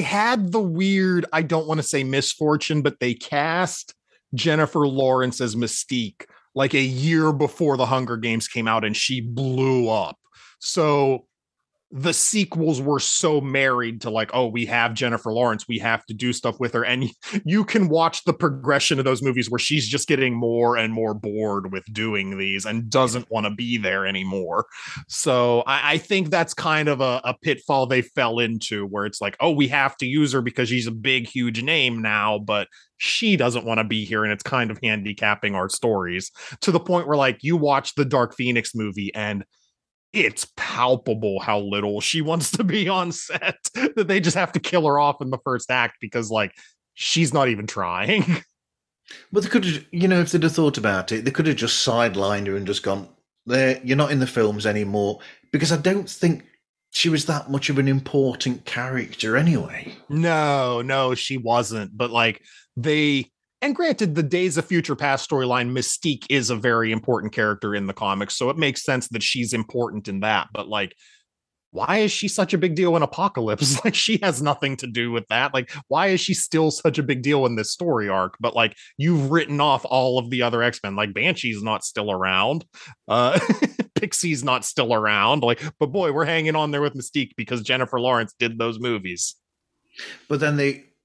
had the weird, I don't want to say misfortune, but they cast Jennifer Lawrence as Mystique like a year before the Hunger Games came out, and she blew up. So the sequels were so married to like, oh, we have Jennifer Lawrence, we have to do stuff with her. And you can watch the progression of those movies where she's just getting more and more bored with doing these and doesn't want to be there anymore. So I think that's kind of a pitfall they fell into, where it's like, oh, we have to use her because she's a big, huge name now, but she doesn't want to be here. And it's kind of handicapping our stories to the point where, like, you watch the Dark Phoenix movie and it's palpable how little she wants to be on set, that they just have to kill her off in the first act because, like, she's not even trying. Well, they could have, if they'd have thought about it, they could have just sidelined her and just gone, there, you're not in the films anymore, because I don't think she was that much of an important character anyway. No, she wasn't. But like and granted, the Days of Future Past storyline, Mystique is a very important character in the comics, so it makes sense that she's important in that. But like, why is she such a big deal in Apocalypse? Like, she has nothing to do with that. Like, why is she still such a big deal in this story arc? But like, you've written off all of the other X-Men. Like, Banshee's not still around. Pixie's not still around. Like, but boy, we're hanging on there with Mystique because Jennifer Lawrence did those movies. But then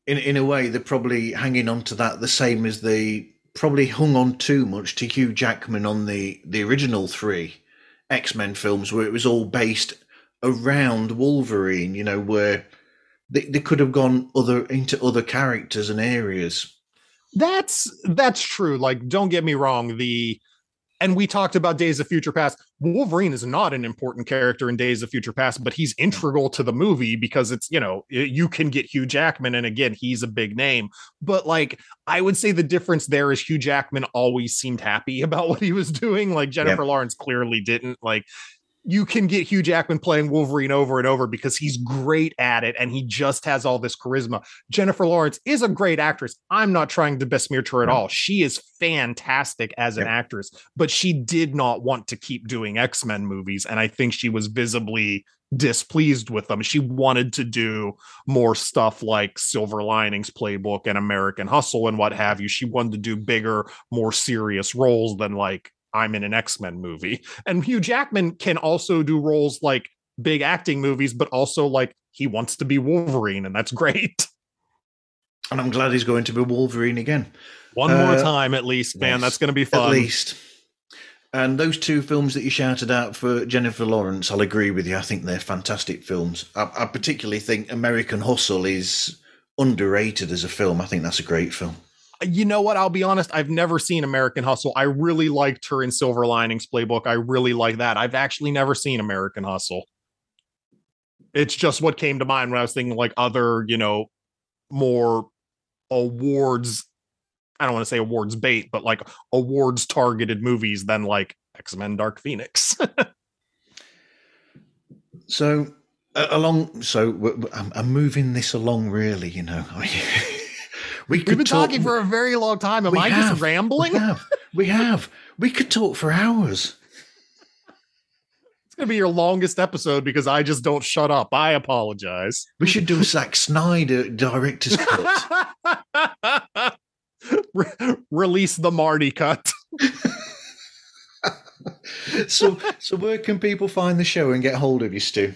in a way, they're probably hanging on to that the same as they probably hung on too much to Hugh Jackman on the original 3 X-Men films, where it was all based around Wolverine, where they could have gone into other characters and areas. That's true. Like, don't get me wrong. And we talked about Days of Future Past. Wolverine is not an important character in Days of Future Past, but he's integral to the movie because it's, you can get Hugh Jackman. And again, he's a big name. But like, I would say the difference there is Hugh Jackman always seemed happy about what he was doing. Like, Jennifer Lawrence clearly didn't. Like, you can get Hugh Jackman playing Wolverine over and over because he's great at it and he just has all this charisma. Jennifer Lawrence is a great actress. I'm not trying to besmirch her at all. She is fantastic as an actress, but she did not want to keep doing X-Men movies. And I think she was visibly displeased with them. She wanted to do more stuff like Silver Linings Playbook and American Hustle and what have you. She wanted to do bigger, more serious roles than like, I'm in an X-Men movie. And Hugh Jackman can also do roles like big acting movies, but also like he wants to be Wolverine, and that's great. And I'm glad he's going to be Wolverine again. One more time, at least, man. That's going to be fun. At least. And those 2 films that you shouted out for Jennifer Lawrence, I'll agree with you. I think they're fantastic films. I particularly think American Hustle is underrated as a film. I think that's a great film. You know what? I'll be honest. I've never seen American Hustle. I really liked her in Silver Linings Playbook. I really like that. I've actually never seen American Hustle. It's just what came to mind when I was thinking like other, more awards. I don't want to say awards bait, but like awards targeted movies than like X-Men Dark Phoenix. So I'm moving this along really, We've been talking for a very long time. Am I just rambling? We have. We could talk for hours. It's going to be your longest episode because I just don't shut up. I apologize. We should do a Zack Snyder director's cut. Release the Marty cut. So where can people find the show and get hold of you, Stu?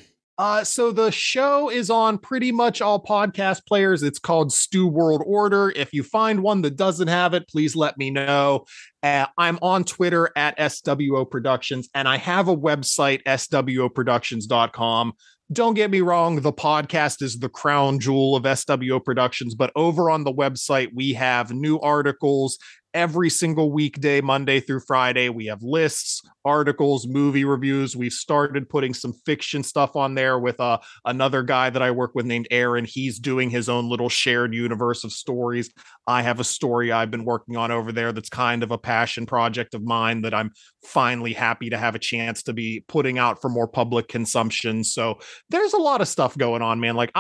So the show is on pretty much all podcast players. It's called Stew World Order. If you find one that doesn't have it, please let me know. I'm on Twitter at SWO Productions, and I have a website, swoproductions.com. Don't get me wrong, the podcast is the crown jewel of SWO Productions, but over on the website, we have new articles every single weekday, Monday through Friday. We have lists, articles, movie reviews. We've started putting some fiction stuff on there with another guy that I work with named Aaron. He's doing his own little shared universe of stories. I have a story I've been working on over there that's kind of a passion project of mine that I'm finally happy to have a chance to be putting out for more public consumption. So there's a lot of stuff going on, man. Like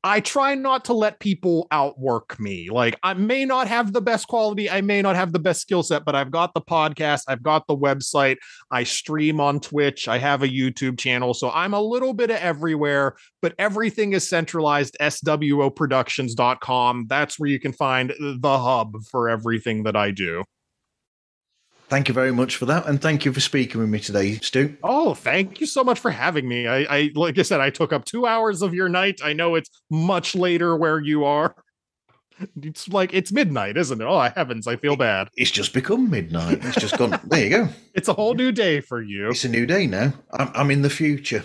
I try not to let people outwork me. Like, I may not have the best quality, I may not have the best skill set, but I've got the podcast, I've got the website, I stream on Twitch, I have a YouTube channel, so I'm a little bit of everywhere, but everything is centralized, swoproductions.com. That's where you can find the hub for everything that I do. Thank you very much for that, and thank you for speaking with me today, Stu. Oh, thank you so much for having me. I like I said, I took up 2 hours of your night. I know it's much later where you are. It's like it's midnight, isn't it? Oh, heavens, I feel bad. It's just become midnight. It's just gone. There you go. It's a whole new day for you. It's a new day now. I'm in the future.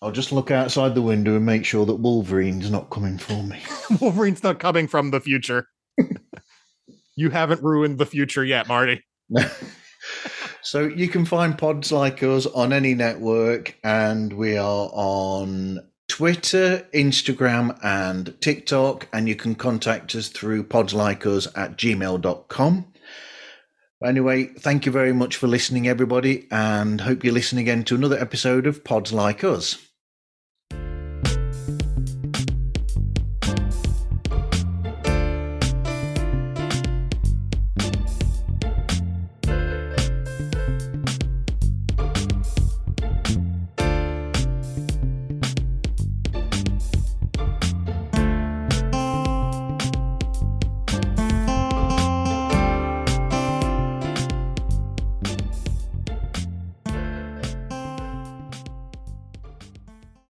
I'll just look outside the window and make sure that Wolverine's not coming for me. Wolverine's not coming from the future. You haven't ruined the future yet, Marty. So you can find Pods Like Us on any network, and we are on Twitter, Instagram, and TikTok, and you can contact us through podslikeus@gmail.com. Anyway, thank you very much for listening, everybody, and hope you listen again to another episode of Pods Like Us.